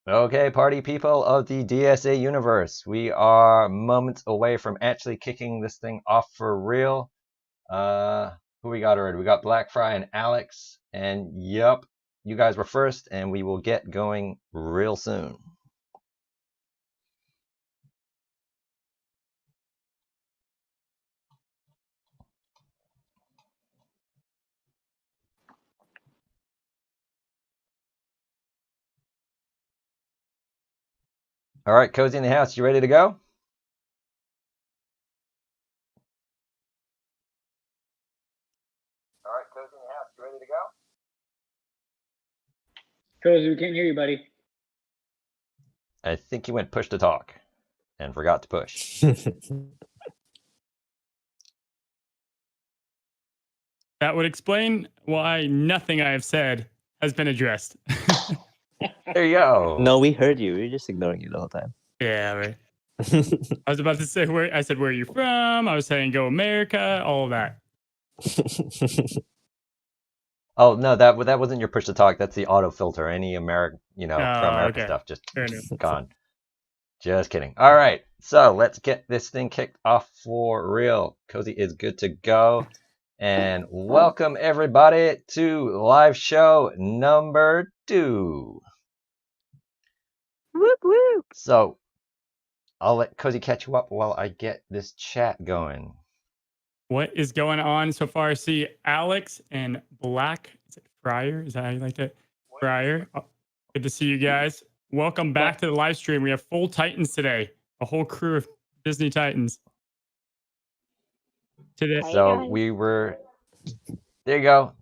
Okay, party people of the DSA universe, we are moments away from actually kicking this thing off for real. Who we got already? We got Blackfry and Alex, and yup, you guys were first, and we will get going real soon. All right, Cozy in the house, you ready to go? All right, Cozy in the house, you ready to go? Cozy, we can't hear you, buddy. I think you went push to talk and forgot to push. That would explain why nothing I have said has been addressed. There you go. No, we heard you. We were just ignoring you the whole time. Yeah, right. I was about to say where are you from? I was saying go America, all of that. Oh no, that wasn't your push to talk. That's the auto filter. Any American, pro America okay. stuff just Fair enough. gone. Just kidding. All right, so let's get this thing kicked off for real. Cozy is good to go, and welcome everybody to live show number 2. Whoop whoop. So I'll let Cozy catch you up while I get this chat going. What is going on so far? I see Alex and Black. Is it Fryer? Is that how you like it? Fryer. Oh, good to see you guys. Welcome back to the live stream. We have full Titans today. A whole crew of Disney Titans. Today. So we were. There you go.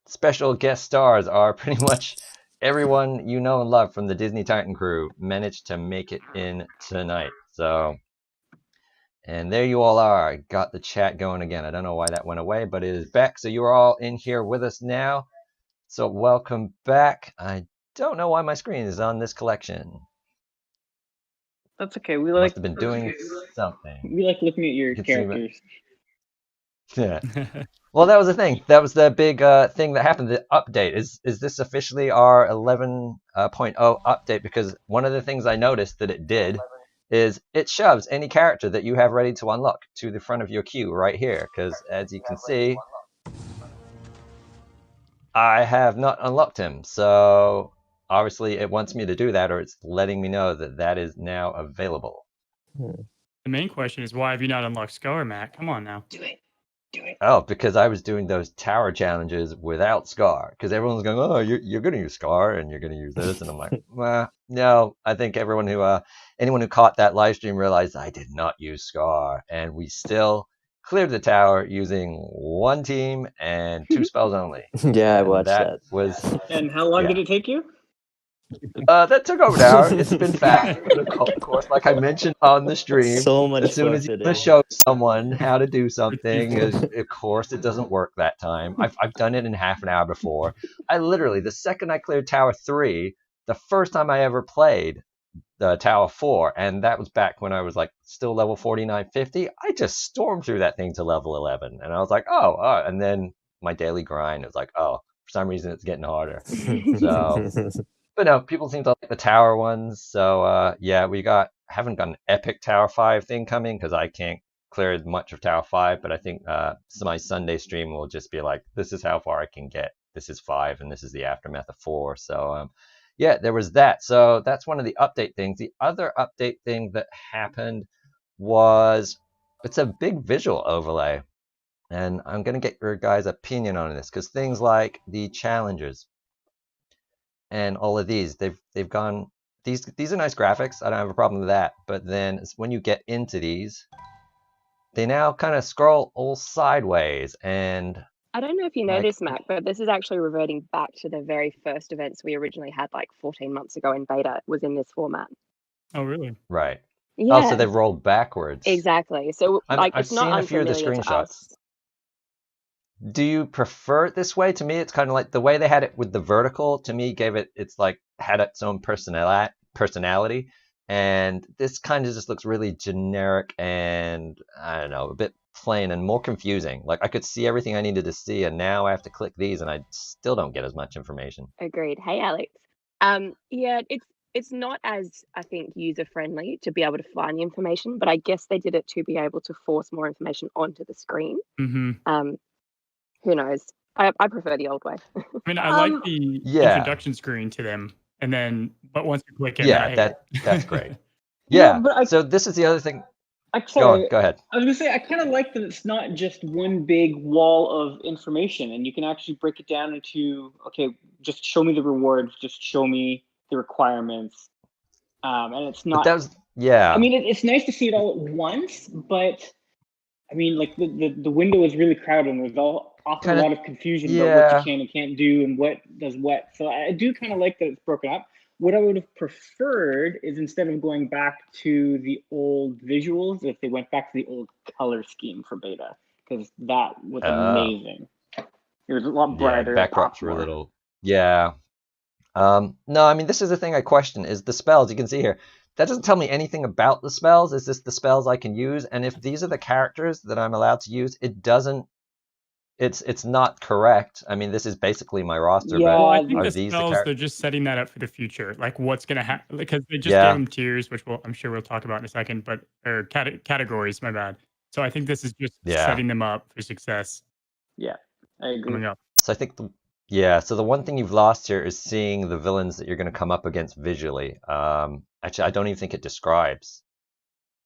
Special guest stars are pretty much everyone you know and love from the Disney Titan crew managed to make it in tonight. So. And there you all are. I got the chat going again. I don't know why that went away, but it is back. So you are all in here with us now. So welcome back. I don't know why my screen is on this collection. That's okay. We Must have been doing something. We like looking at your characters. Yeah. Well, that was the thing. That was the big thing that happened. The update is this officially our 11.0 update? Because one of the things I noticed that it did is it shoves any character that you have ready to unlock to the front of your queue right here. Because as you can see, I have not unlocked him. So obviously it wants me to do that, or it's letting me know that that is now available. The main question is, why have you not unlocked Scar, Matt? Come on now. Do it. Oh, because I was doing those tower challenges without Scar. Because everyone's going, oh, you're going to use Scar and you're going to use this, and I'm like, well, no. I think anyone who caught that live stream realized I did not use Scar, and we still cleared the tower using one team and 2 spells only. Yeah, I watched that. And how long did it take you? That took over an hour. It's been fast, of course, like I mentioned on the stream. So much as soon fun as you today. show someone how to do something, of course, it doesn't work that time. I've done it in half an hour before. I literally, the second I cleared Tower 3, the first time I ever played the Tower 4, and that was back when I was like still level 49, 50, I just stormed through that thing to level 11, and I was like, oh, and then my daily grind was like, oh, for some reason it's getting harder. So. But no, people seem to like the tower ones. So yeah, haven't got an epic Tower 5 thing coming because I can't clear much of Tower 5. But I think my Sunday stream will just be like, this is how far I can get. This is 5, and this is the aftermath of 4. So yeah, there was that. So that's one of the update things. The other update thing that happened was it's a big visual overlay. And I'm going to get your guys' opinion on this because things like the challenges and all of these, they've gone. These are nice graphics. I don't have a problem with that. But then when you get into these, they now kind of scroll all sideways. And I don't know if you know this, Mac, but this is actually reverting back to the very first events we originally had like 14 months ago in beta. It was in this format. Oh, really? Right. Yeah. Oh, so they've rolled backwards. Exactly. So like I've it's not seen a few of the screenshots. Do you prefer it this way? To me, it's kind of like the way they had it with the vertical. To me, it's like had its own personality, and this kind of just looks really generic and I don't know, a bit plain and more confusing. Like I could see everything I needed to see, and now I have to click these, and I still don't get as much information. Agreed. Hey, Alex. Yeah, it's not as, I think, user friendly to be able to find the information, but I guess they did it to be able to force more information onto the screen. Who knows? I prefer the old way. I mean, I like the introduction screen to them, and then but once you click it, that's great. Yeah, but so this is the other thing. Go ahead. I was gonna say I kind of like that it's not just one big wall of information, and you can actually break it down into just show me the rewards, just show me the requirements, and it's not. I mean, it's nice to see it all at once, but I mean, like the window is really crowded, and there's often a lot of confusion about what you can and can't do, and what does what. So I do kind of like that it's broken up. What I would have preferred is instead of going back to the old visuals, if they went back to the old color scheme for beta, because that was amazing. It was a lot brighter. Backdrops were a little. No, I mean, this is the thing I question is the spells. You can see here. That doesn't tell me anything about the spells. Is this the spells I can use? And if these are the characters that I'm allowed to use, it doesn't. It's not correct. I mean, this is basically my roster. Yeah, but I think the spells, they're just setting that up for the future, like what's going to happen, because they just gave them tiers, which I'm sure we'll talk about in a second, or categories, my bad. So I think this is just setting them up for success. Yeah, I agree. Coming up. So I think so the one thing you've lost here is seeing the villains that you're going to come up against visually. Actually, I don't even think it describes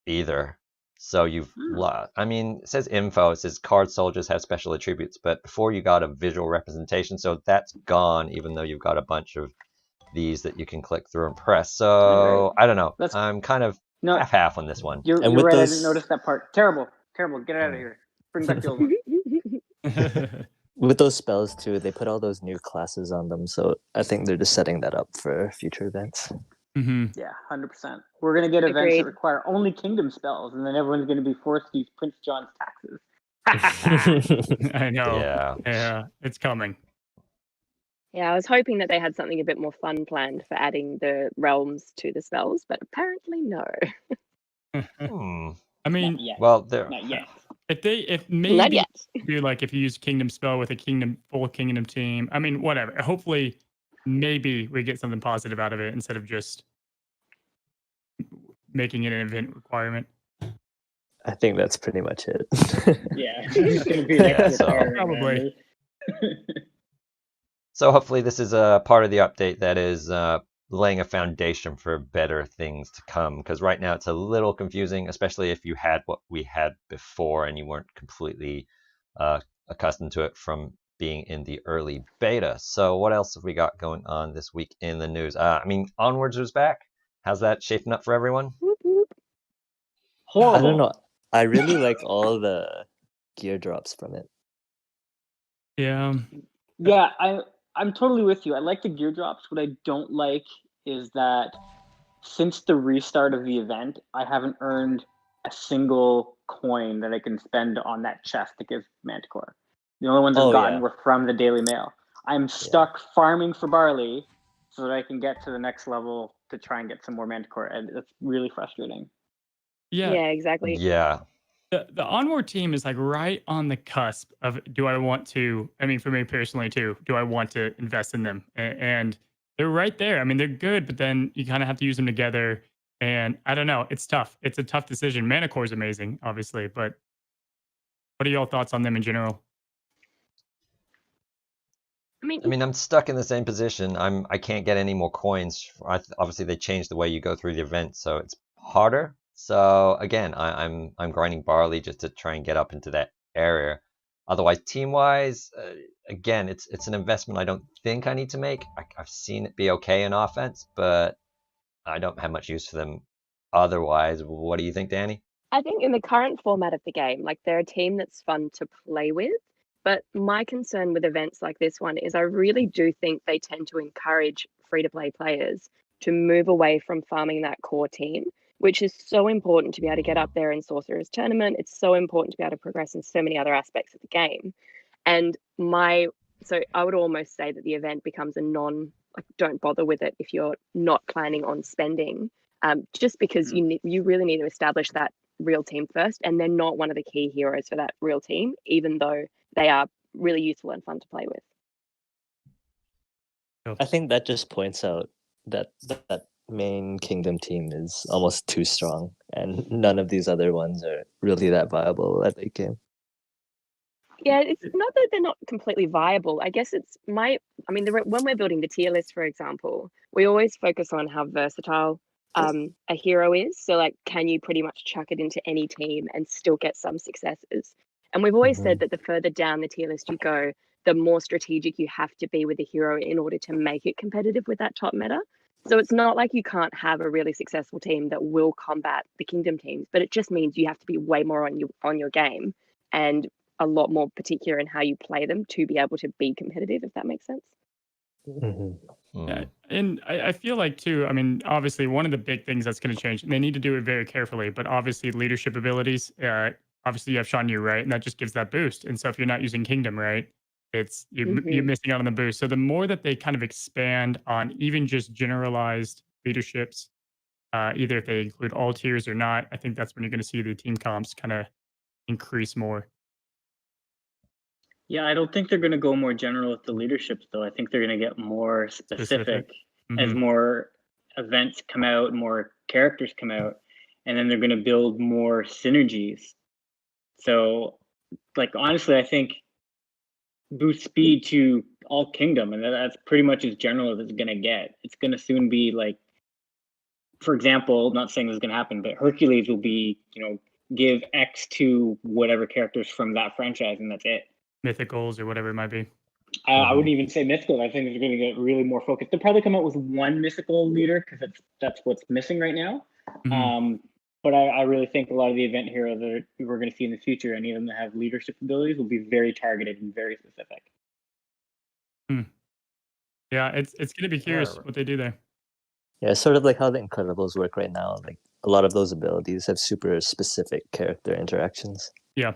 either. So you've lost. I mean, it says info. It says card soldiers have special attributes, but before you got a visual representation, so that's gone. Even though you've got a bunch of these that you can click through and press. So I don't know. I'm kind of half on this one. You're right. I didn't notice that part. Terrible. Get out of here. Bring back the old one. With those spells too, they put all those new classes on them, so I think they're just setting that up for future events. Yeah, 100%. We're gonna get events that require only kingdom spells, and then everyone's gonna be forced to use Prince John's taxes. I know. Yeah, it's coming. Yeah, I was hoping that they had something a bit more fun planned for adding the realms to the spells, but apparently no. I mean, not yet. If maybe do like if you use kingdom spell with a full kingdom team, I mean, whatever. Hopefully, maybe we get something positive out of it instead of just making it an event requirement. I think that's pretty much it. Yeah, it's gonna be probably. So hopefully this is a part of the update that is laying a foundation for better things to come, because right now it's a little confusing, especially if you had what we had before and you weren't completely accustomed to it from being in the early beta. So what else have we got going on this week in the news? I mean, Onwards was back. How's that shaping up for everyone? Horrible. I don't know. I really like all the gear drops from it. Yeah, I'm totally with you. I like the gear drops. What I don't like is that since the restart of the event, I haven't earned a single coin that I can spend on that chest to give Manticore. The only ones I've gotten were from the Daily Mail. I'm stuck farming for barley so that I can get to the next level to try and get some more Manticore, and it's really frustrating. Yeah, exactly. Yeah. The Onward team is like right on the cusp of, do I want to, I mean, for me personally too, do I want to invest in them? And they're right there. I mean, they're good, but then you kind of have to use them together. And I don't know. It's tough. It's a tough decision. Manicore is amazing, obviously, but what are your thoughts on them in general? I mean, I'm stuck in the same position. I can't get any more coins. Obviously, they changed the way you go through the event, so it's harder. So again, I'm grinding barley just to try and get up into that area. Otherwise, team-wise, again, it's an investment I don't think I need to make. I've seen it be okay in offense, but I don't have much use for them otherwise. What do you think, Danny? I think in the current format of the game, like they're a team that's fun to play with. But my concern with events like this one is I really do think they tend to encourage free-to-play players to move away from farming that core team, which is so important to be able to get up there in Sorcerer's Tournament. It's so important to be able to progress in so many other aspects of the game. And so I would almost say that the event becomes a don't bother with it if you're not planning on spending, just because you really need to establish that real team first, and they're not one of the key heroes for that real team, even though they are really useful and fun to play with. I think that just points out that main kingdom team is almost too strong, and none of these other ones are really that viable at late game. Yeah, it's not that they're not completely viable. I guess it's when we're building the tier list, for example, we always focus on how versatile a hero is. So, like, can you pretty much chuck it into any team and still get some successes? And we've always said that the further down the tier list you go, the more strategic you have to be with the hero in order to make it competitive with that top meta. So it's not like you can't have a really successful team that will combat the kingdom teams, but it just means you have to be way more on your game and a lot more particular in how you play them to be able to be competitive, if that makes sense. Yeah, and I feel like too, I mean, obviously one of the big things that's going to change, and they need to do it very carefully, but obviously leadership abilities, obviously you have Shan Yu, right? And that just gives that boost. And so if you're not using Kingdom, right, it's you're missing out on the boost. So the more that they kind of expand on even just generalized leaderships, either if they include all tiers or not, I think that's when you're going to see the team comps kind of increase more. Yeah, I don't think they're going to go more general with the leaderships, though. I think they're going to get more specific as more events come out, more characters come out, and then they're going to build more synergies. So, like, honestly, I think boost speed to all kingdom, and that's pretty much as general as it's going to get. It's going to soon be like, for example, not saying this is going to happen, but Hercules will be, give X to whatever characters from that franchise, and that's it. Mythicals or whatever it might be. I wouldn't even say mythical. I think they're going to get really more focused. They'll probably come out with one mythical leader because that's what's missing right now. But I really think a lot of the event heroes that we're going to see in the future, any of them that have leadership abilities, will be very targeted and very specific. Yeah, it's going to be curious what they do there. Yeah, sort of like how the Incredibles work right now. Like a lot of those abilities have super specific character interactions. Yeah.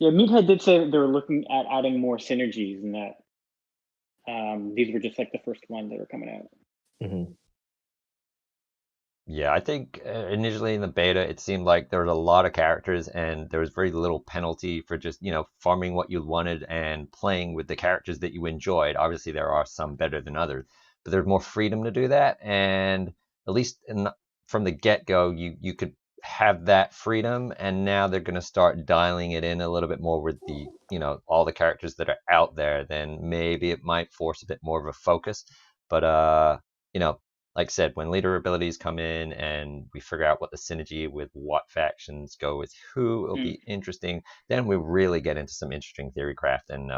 Yeah, Meathead did say that they were looking at adding more synergies, and that these were just like the first ones that were coming out. Yeah, I think initially in the beta, it seemed like there was a lot of characters and there was very little penalty for just, farming what you wanted and playing with the characters that you enjoyed. Obviously, there are some better than others, but there's more freedom to do that. And at least from the get-go, you could have that freedom. And now they're going to start dialing it in a little bit more with the, all the characters that are out there. Then maybe it might force a bit more of a focus. But, like I said, when leader abilities come in and we figure out what the synergy with what factions go with who, it'll be interesting. Then we really get into some interesting theory craft. And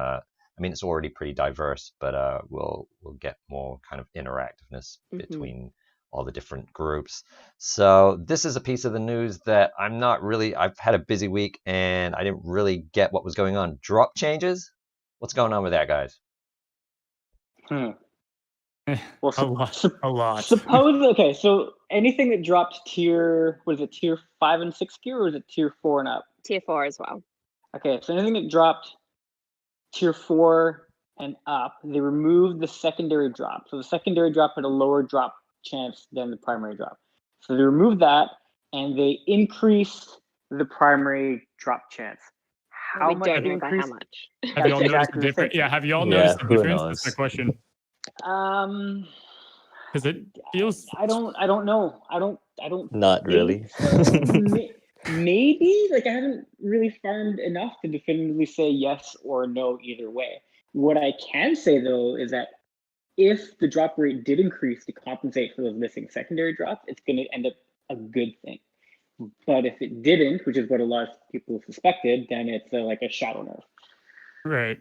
it's already pretty diverse, but we'll get more kind of interactiveness between all the different groups. So this is a piece of the news that I've had a busy week and I didn't really get what was going on. Drop changes? What's going on with that, guys? Well, a lot. Suppose okay, so anything that drops tier 5 and 6 gear, or is it tier 4 and up? Tier 4 as well. Okay, so anything that dropped tier 4 and up, they removed the secondary drop. So the secondary drop had a lower drop chance than the primary drop. So they removed that and they increased the primary drop chance. How much? Don't know by how much. Have you all noticed the difference? Yeah, have you all noticed the difference? That's the question. Because it feels. I don't know. I don't. Not really. So. Maybe, like, I haven't really farmed enough to definitively say yes or no either way. What I can say though is that if the drop rate did increase to compensate for those missing secondary drops, it's going to end up a good thing. But if it didn't, which is what a lot of people suspected, then it's like a shadow nerf. Right.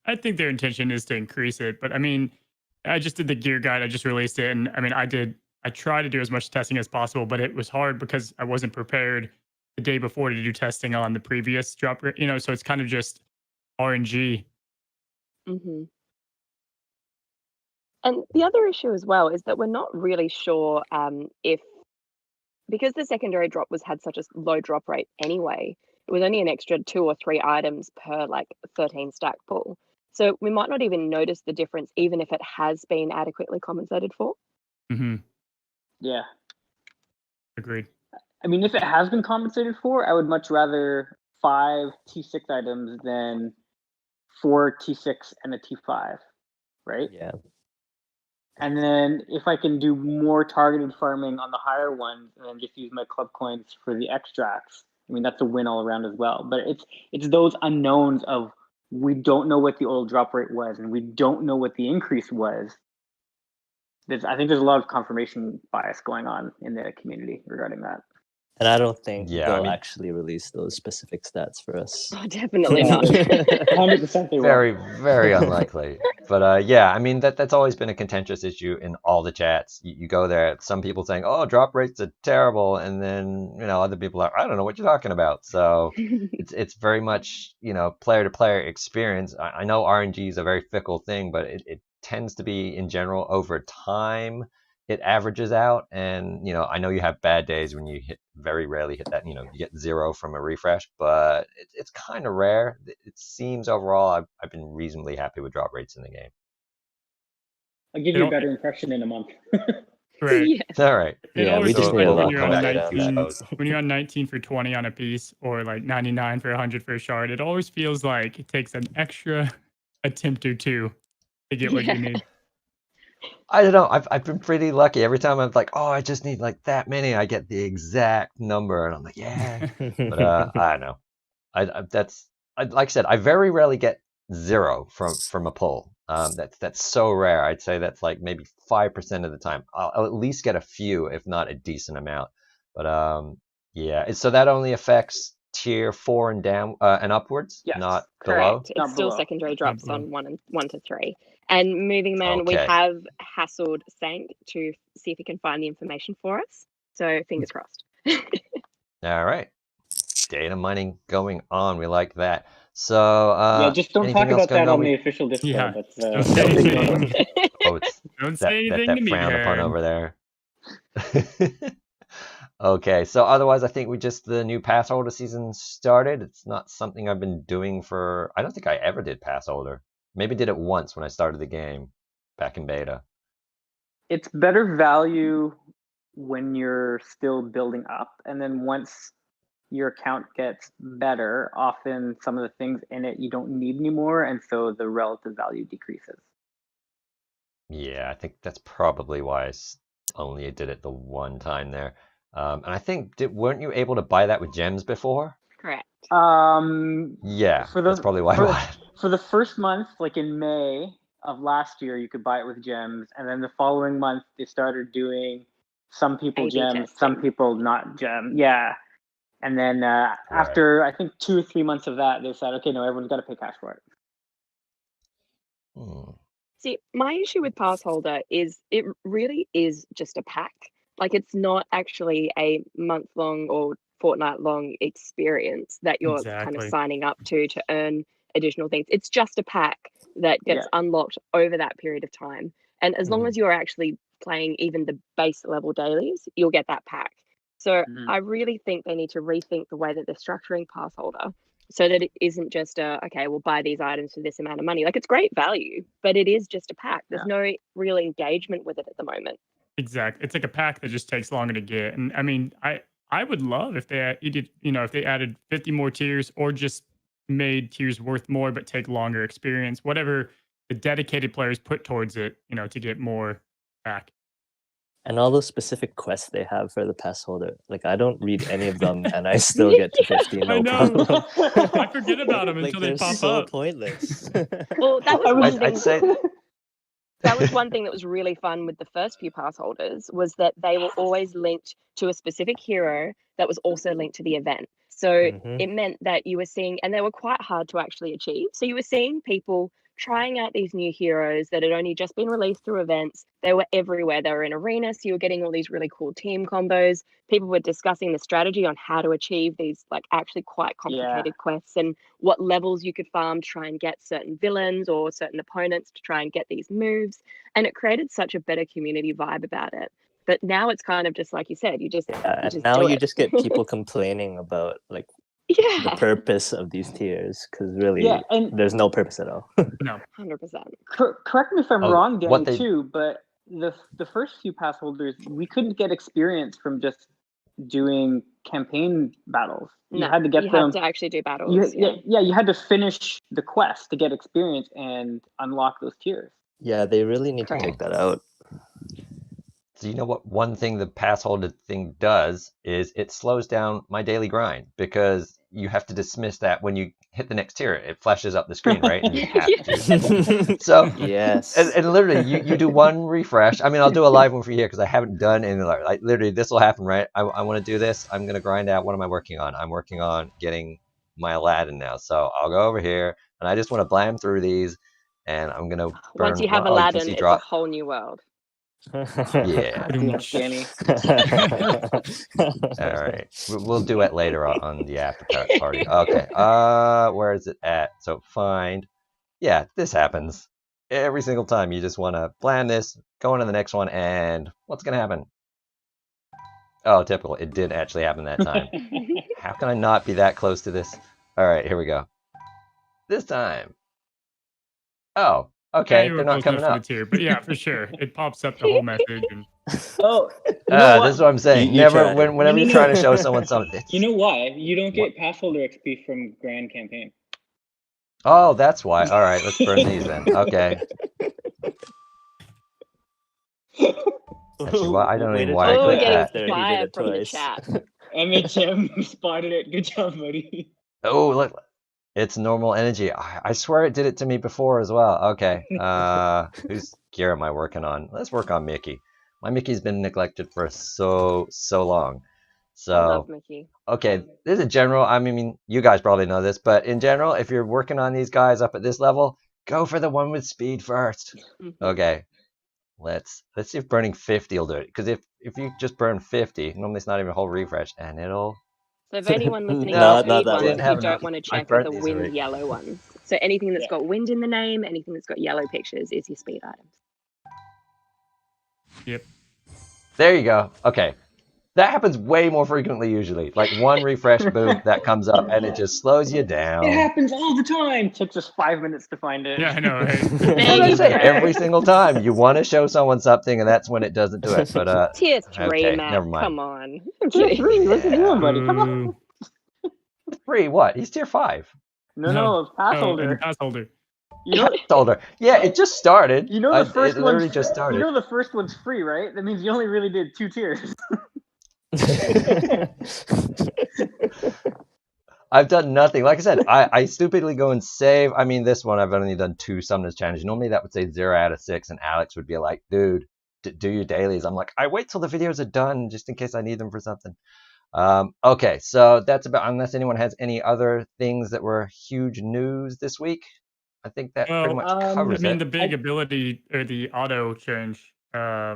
I think their intention is to increase it, but I just did the gear guide. I just released it, and I tried to do as much testing as possible, but it was hard because I wasn't prepared the day before to do testing on the previous drop rate. So it's kind of just RNG. And the other issue as well is that we're not really sure if, because the secondary drop had such a low drop rate anyway, it was only an extra 2 or 3 items per 13 stack pool. So we might not even notice the difference, even if it has been adequately compensated for. Yeah. Agreed. If it has been compensated for, I would much rather 5 T6 items than 4 T6 and a T5, right? Yeah. And then if I can do more targeted farming on the higher ones and then just use my club coins for the extracts, I mean, that's a win all around as well. But it's those unknowns of we don't know what the old drop rate was and we don't know what the increase was. I think there's a lot of confirmation bias going on in the community regarding that. And I don't think Yeah, they'll I mean- actually release those specific stats for us. Oh, definitely No, not. 100% they Very, will. very unlikely. But yeah, I mean that's always been a contentious issue in all the chats. You go there, some people saying, "Oh, drop rates are terrible," and then other people are, "I don't know what you're talking about." So it's very much player to player experience. I know RNG is a very fickle thing, but it tends to be in general over time. It averages out, and I know you have bad days when you very rarely hit that. You get 0 from a refresh, but it's kind of rare. It seems overall I've been reasonably happy with drop rates in the game. I'll give you a better impression in a month. Right. Yeah. All right. It Yeah, we always just feels need like a when lot you're more on data on 19, that. when you're on 19 for 20 on a piece, or like 99 for 100 for a shard, it always feels like it takes an extra attempt or two to get what you need. I don't know. I've been pretty lucky. Every time I'm like, oh, I just need like that many, I get the exact number, and I'm like, yeah. But I don't know. Like I said, I very rarely get 0 from a pull. That's so rare. I'd say that's like maybe 5% of the time. I'll at least get a few, if not a decent amount. But yeah. So that only affects tier 4 and down and upwards, Yes, not below. Correct. It's Not still below. secondary drops below. on 1 to 3. And moving man, we Okay. have hassled Sank to see if he can find the information for us. So fingers crossed. All right. Data mining going on. We like that. So Yeah, just don't anything talk else about going that on on? the official Discord. Yeah. That's Don't say big anything. no-no. Oh, it's Don't say anything that to me, frowned upon Aaron. over there. Okay, so otherwise, I think the new pass holder season started. It's not something I've been doing for. I don't think I ever did pass holder. Maybe did it once when I started the game back in beta. It's better value when you're still building up, and then once your account gets better, often some of the things in it you don't need anymore, and so the relative value decreases. Yeah, I think that's probably why only did it the one time there. And I think weren't you able to buy that with gems before? Correct. Yeah, that's probably why I bought it. For the first month, like in May of last year, you could buy it with gems, and then the following month they started doing some people A/B gems, some testing. people not gem. Yeah, and then after I think 2 or 3 months of that, they said, okay, no, everyone's got to pay cash for it. See, my issue with pass holder is it really is just a pack. Like it's not actually a month-long or fortnight-long experience that you're kind of Exactly. signing up to earn additional things. It's just a pack that gets unlocked over that period of time. And as long as you're actually playing even the base level dailies, you'll get that pack. So I really think they need to rethink the way that they're structuring pass holder so that it isn't just okay, we'll buy these items for this amount of money. Like it's great value, but it is just a pack. There's no real engagement with it at the moment. Exactly. It's like a pack that just takes longer to get. And I mean, I would love if they did, if they added 50 more tiers or just made tiers worth more but take longer experience, whatever the dedicated players put towards it, to get more back. And all those specific quests they have for the pass holder, like I don't read any of them, and I still get to 50 I no know. problem. I forget about them until they they're pop so up. pointless. Well, that was one thing. I'd say That was one thing that was really fun with the first few pass holders was that they were always linked to a specific hero that was also linked to the event. So it meant that you were seeing, and they were quite hard to actually achieve. So you were seeing people trying out these new heroes that had only just been released through events. They were everywhere. They were in arenas. So you were getting all these really cool team combos. People were discussing the strategy on how to achieve these like actually quite complicated quests and what levels you could farm to try and get certain villains or certain opponents to try and get these moves. And it created such a better community vibe about it. But now it's kind of just like you said, you just now do you it. just get people complaining about like the purpose of these tiers because really and there's no purpose at all. No. 100%. Correct me if I'm wrong, Danny, they- too, but the first few pass holders, we couldn't get experience from just doing campaign battles. You had to get them. You had to actually do battles. You had to finish the quest to get experience and unlock those tiers. Yeah, they really need to take that out. So you know what one thing the pass holder thing does is it slows down my daily grind because you have to dismiss that when you hit the next tier. It flashes up the screen, right? And you have to. So Yes. and literally you do one refresh. I mean, I'll do a live one for you here because I haven't done any like literally this will happen, right? I want to do this. I'm gonna grind out. What am I working on? I'm working on getting my Aladdin now. So I'll go over here and I just want to blam through these and I'm gonna burn. Once you have well, you can Aladdin, see it's drop. a whole new world. Yeah. Damn, Danny. All right, we'll do it later on the after party. Okay. Where is it at? So find. Yeah, this happens every single time. You just want to plan this, go on to the next one, and what's gonna happen? Oh, typical. It did actually happen that time. How can I not be that close to this? All right, here we go. This time. Oh, Yeah, okay. you They're were not close enough coming for the up. tier, but yeah, for sure, it pops up the whole message. And Oh, you know This is what? what I'm saying. You Never, tried. whenever No, you're no, trying no. to show someone something. You know why? You don't What? get pass holder XP from Grand Campaign. Oh, that's why. All right, let's burn these then. Okay. Actually, well, I don't Way even to why I take Oh, clicked that getting that. after he did fire it from the twice. chat. MHM spotted it. Good job, buddy. Oh, look, it's normal energy. I swear it did it to me before as well. Okay. Whose gear am I working on? Let's work on Mickey. My Mickey's been neglected for so long. I love So, Mickey. okay, this is a general. I mean, you guys probably know this, but in general, if you're working on these guys up at this level, go for the one with speed first. Mhm. Okay. Let's see if burning 50 will do it. Because if you just burn 50, normally it's not even a whole refresh, and it'll. So for anyone listening No, to the not speed that ones, didn't if have you don't enough. want to I check, are burnt the these wind already. yellow ones. So anything that's Yeah. got wind in the name, anything that's got yellow pictures is your speed items. yep, There you go. Okay. That happens way more frequently usually. Like one refresh, boom, that comes up, and it just slows you It down. happens all the time. Took us 5 minutes to find it. yeah, I know, right? What There did I you say? go. Every single time you want to show someone something, and that's when it doesn't do it. But Tier 3, okay, Matt. never mind. Come on. I'm Tier kidding. 3. What's he Yeah. doing, buddy? Come on. Ooh. 3, what? He's tier 5. No, it's pass Oh, holder. and pass holder. You know, Older. Yeah, it just started. you know the first it literally one's just started. You know the first one's free, right? That means you only really did 2 tiers. I've done nothing. Like I said, I stupidly go and save. I mean, this one I've only done 2 summoners challenges. Normally that would say 0 out of 6, and Alex would be like, dude, do your dailies. I'm like, I wait till the videos are done just in case I need them for something. Okay, so that's about, unless anyone has any other things that were huge news this week. I think that pretty Well, much I covers mean, it. the big ability or the auto change, how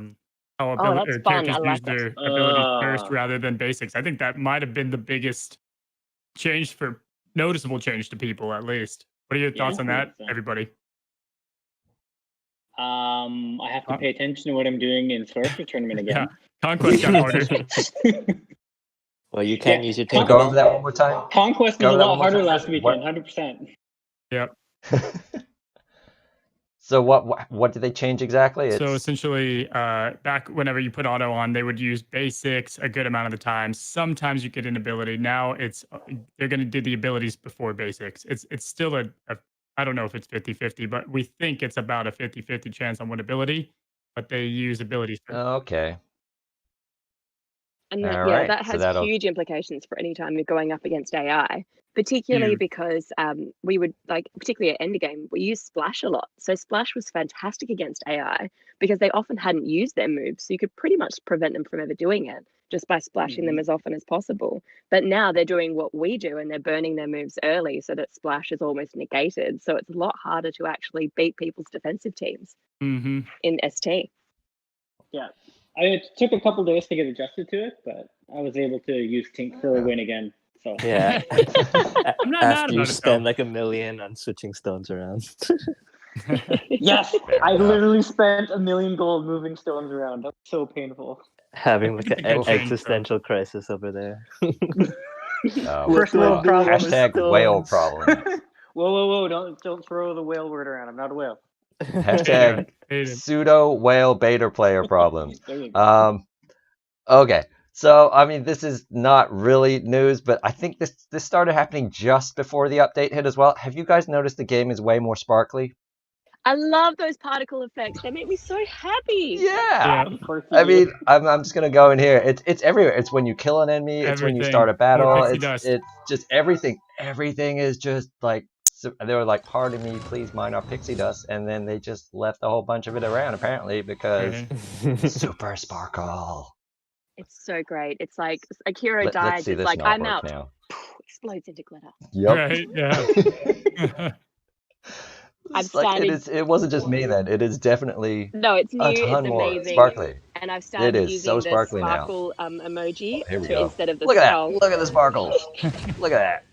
Oh, that's fun. characters I like use it. their abilities first Ah. rather than basics. I think that might have been the biggest change for noticeable change to people, at least. What are your Yeah, thoughts on that, 100%. everybody? I have to pay attention to what I'm doing in Sorcerer Tournament Yeah, again. Conquest got harder. Well, you can't Yeah, use your Can you tinker go over that one more time? Conquest Go was a over that lot one more harder time. last weekend, 100%. Yep. So what did they change exactly? So essentially, back whenever you put auto on, they would use basics a good amount of the time. Sometimes you get an ability. Now it's they're going to do the abilities before basics. It's still a I don't know if it's 50-50, but we think it's about a 50-50 chance on one ability, but they use abilities first. Okay. And All yeah, right, that so has that'll. huge implications for any time you're going up against AI, particularly Huge. because we would particularly at endgame, we use Splash a lot. So Splash was fantastic against AI because they often hadn't used their moves. So you could pretty much prevent them from ever doing it just by splashing them as often as possible. But now they're doing what we do and they're burning their moves early so that Splash is almost negated. So it's a lot harder to actually beat people's defensive teams Mm-hmm. in ST. Yeah. It took a couple days to get adjusted to it, but I was able to use Tink for a win again. So Yeah. I'm not mad After you about it, spend though. like $1 million on switching stones around. yes, Fair I enough. literally spent $1 million gold moving stones around. That was so painful. Having like It's a an good change, existential crisis over there. First world problem. Hashtag whale problem. Whoa! Don't throw the whale word around. I'm not a whale. Hashtag Hate it. pseudo whale beta player problems. There you go. Okay. So I mean, this is not really news, but I think this started happening just before the update hit as well. Have you guys noticed the game is way more sparkly? I love those particle effects. They make me so happy. Yeah. Of course I you do. mean, I'm just gonna go in here. It's everywhere. It's when you kill an enemy. It's when you Everything. start a More battle. pixie dust. It's just everything. Everything is just like they were like, "Pardon me, please mine our pixie dust," and then they just left a whole bunch of it around apparently because Right. super sparkle. It's so great. It's like a hero Let's dies. see It's this like not I'm work out. now. Explodes into glitter. Yep. Right. Yeah. I'm It's like standing. it wasn't just me then. It is definitely No, it's a new. ton It's more amazing. sparkly. And I've It started is so using the sparkly now. sparkle emoji Here we to go. instead of the Look at that. skull. Look at the sparkles. Look at that.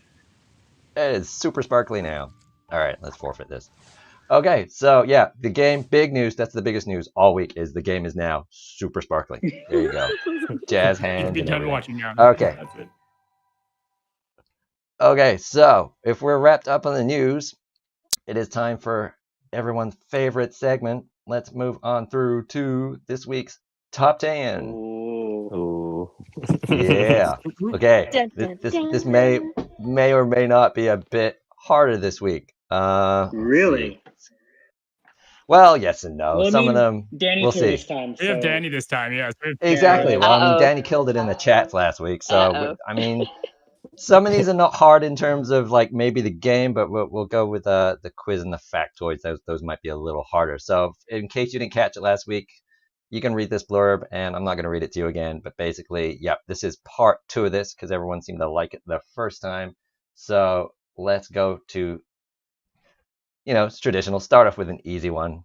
It is super sparkly now. All right, let's forfeit this. Okay, so yeah, the game, big news. That's the biggest news all week. Is the game is now super sparkly. There you go. Jazz You can hands be and done everything. watching now. Okay. That's it. Okay, so if we're wrapped up on the news, it is time for everyone's favorite segment. Let's move on through to this week's top 10. Ooh. Ooh. Yeah. Okay. Dun, dun, This dun. may or may not be a bit harder this week. Let's see. Really? Well, yes and no. Well, I Some of mean, them Danny's we'll here see. this time. We have so- Danny this time. Yes. Exactly. Yeah. Well, I mean, Uh-oh. Danny killed it in the chats last week. So, Uh-oh. I mean, some of these are not hard in terms of like maybe the game, but we'll go with the quiz and the factoids. Those might be a little harder. So, in case you didn't catch it last week, you can read this blurb, and I'm not going to read it to you again. But basically, yep, this is part 2 of this because everyone seemed to like it the first time. So let's go to, it's traditional. Start off with an easy one.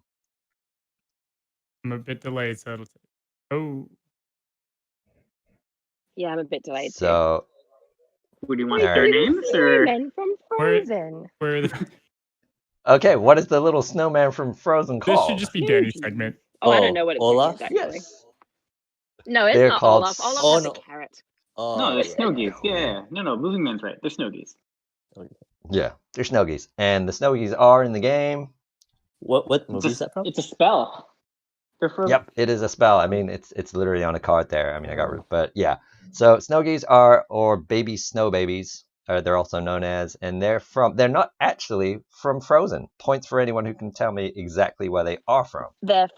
I'm a bit delayed, so it'll take. Oh. Yeah, I'm a bit delayed too. So, Would you want All their right. names or? Snowmen from Where- Frozen. Where are the... okay, what is the little snowman from Frozen This called? should just be Danny's Snoozy. segment. Oh, I don't know what it's Olaf? called actually. Yes. No, it's They're not called Olaf. Olaf Oh, has no. a carrot. Oh, No, they're yeah. snow geese. Yeah. No, Moving Man's right. They're snow geese. Yeah, they're snow geese, and the snow geese are in the game. What movie is that from? It's a spell. They're from. Yep, it is a spell. I mean, it's literally on a card there. I mean, I got rid, but yeah. So snow geese are, or baby snow babies, they're also known as, and they're not actually from Frozen. Points for anyone who can tell me exactly where they are from. They are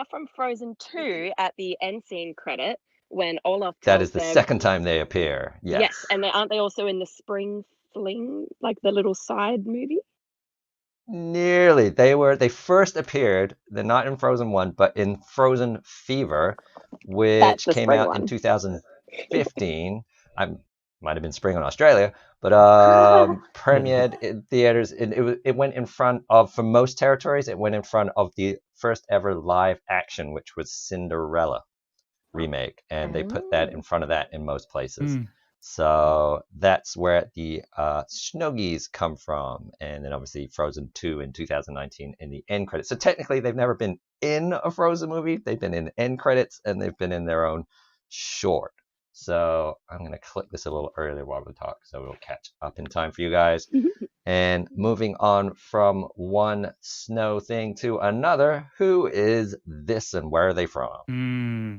from Frozen 2 at the end scene credit when Olaf tells That is the them, second time they appear. Yes. Yes, and aren't they also in the Spring Fling, like the little side movie? Nearly. They first appeared, they're not in Frozen 1, but in Frozen Fever, which That's the came spring out one. in 2015. I might have been spring on Australia, but premiered in theaters. It went in front of, for most territories, it went in front of the first ever live action, which was Cinderella remake, and they put that in front of that in most places. Hmm. So that's where the snow geese come from. And then obviously Frozen 2 in 2019 in the end credits. So technically they've never been in a Frozen movie. They've been in end credits and they've been in their own short. So I'm going to click this a little earlier while we talk so it'll catch up in time for you guys. And moving on from one snow thing to another, who is this and where are they from? Hmm.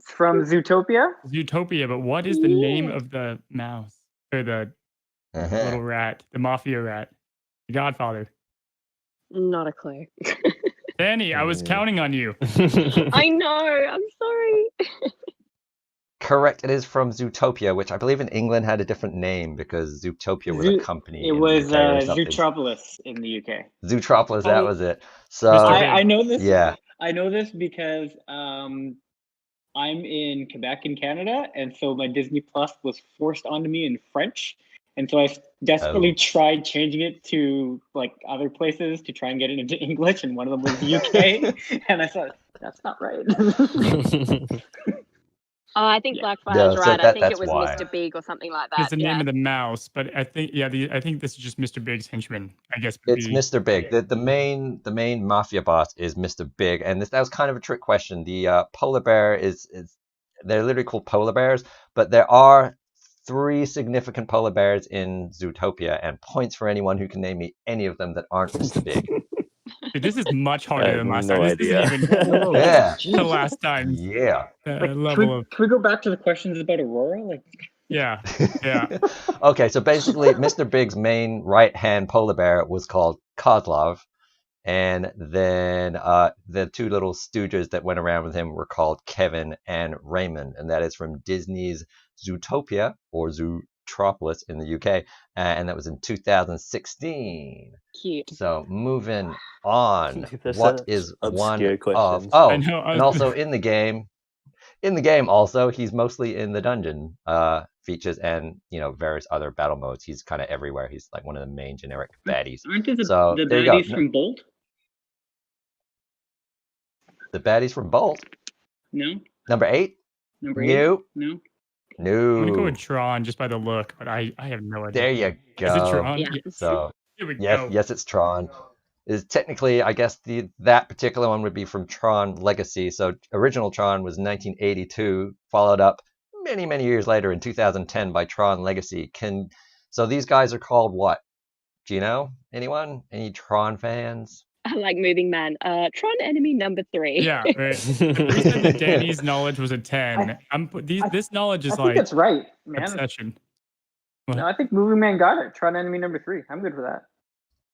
From Zootopia? Zootopia, but what is the name of the mouse or the little rat, the mafia rat, the Godfather? Not a clue. Danny, I was counting on you. I know. I'm sorry. Correct. It is from Zootopia, which I believe in England had a different name because Zootopia was a company. It in the was UK or something. Zootropolis in the UK. Zootropolis, that was it. So Mr. I know this. yeah. I know this because I'm in Quebec in Canada, and so my Disney Plus was forced onto me in French, and so I desperately tried changing it to like other places to try and get it into English, and one of them was the UK, and I thought that's not right. I think Yeah. Blackfire's so right. I think that's it was why. Mr. Big or something like It's that. the Yeah. name of the mouse, but I think I think this is just Mr. Big's henchman. I guess It's Mr. Big. The main mafia boss is Mr. Big, and that was kind of a trick question. The polar bear is they're literally called polar bears, but there are 3 significant polar bears in Zootopia, and points for anyone who can name me any of them that aren't Mr. Big. Dude, this is much I harder have than last no time. This idea. isn't even close Yeah. to last time Yeah. level of Can we go back to the questions about Aurora? Like, yeah. Okay, so basically, Mr. Big's main right-hand polar bear was called Kozlov, And then the two little stooges that went around with him were called Kevin and Raymond, and that is from Disney's Zootopia, or Zootropolis in the UK, and that was in 2016. Cute. So moving on, There's what such is one obscure of? questions. Oh, I know. and also in the game, also he's mostly in the dungeon features and various other battle modes. He's kind of everywhere. He's like one of the main generic baddies. Aren't they So the there you go. baddies from Bolt? The baddies from Bolt. No. Number 8. Number 8. Nope. No. No. I'm gonna go with Tron just by the look, but I have no idea. There you Is it go. Tron? Yeah. So Here we yes, go. yes, it's Tron. Is technically, I guess that particular one would be from Tron Legacy. So original Tron was 1982, followed up many, many years later in 2010 by Tron Legacy. So these guys are called what? Do you know? Anyone? Any Tron fans? I like moving man. Tron enemy number 3. Yeah, right. The reason that Danny's knowledge was a 10, this knowledge is I think like that's right, man. obsession. No, I think Moving Man got it. Tron enemy number 3. I'm good for that.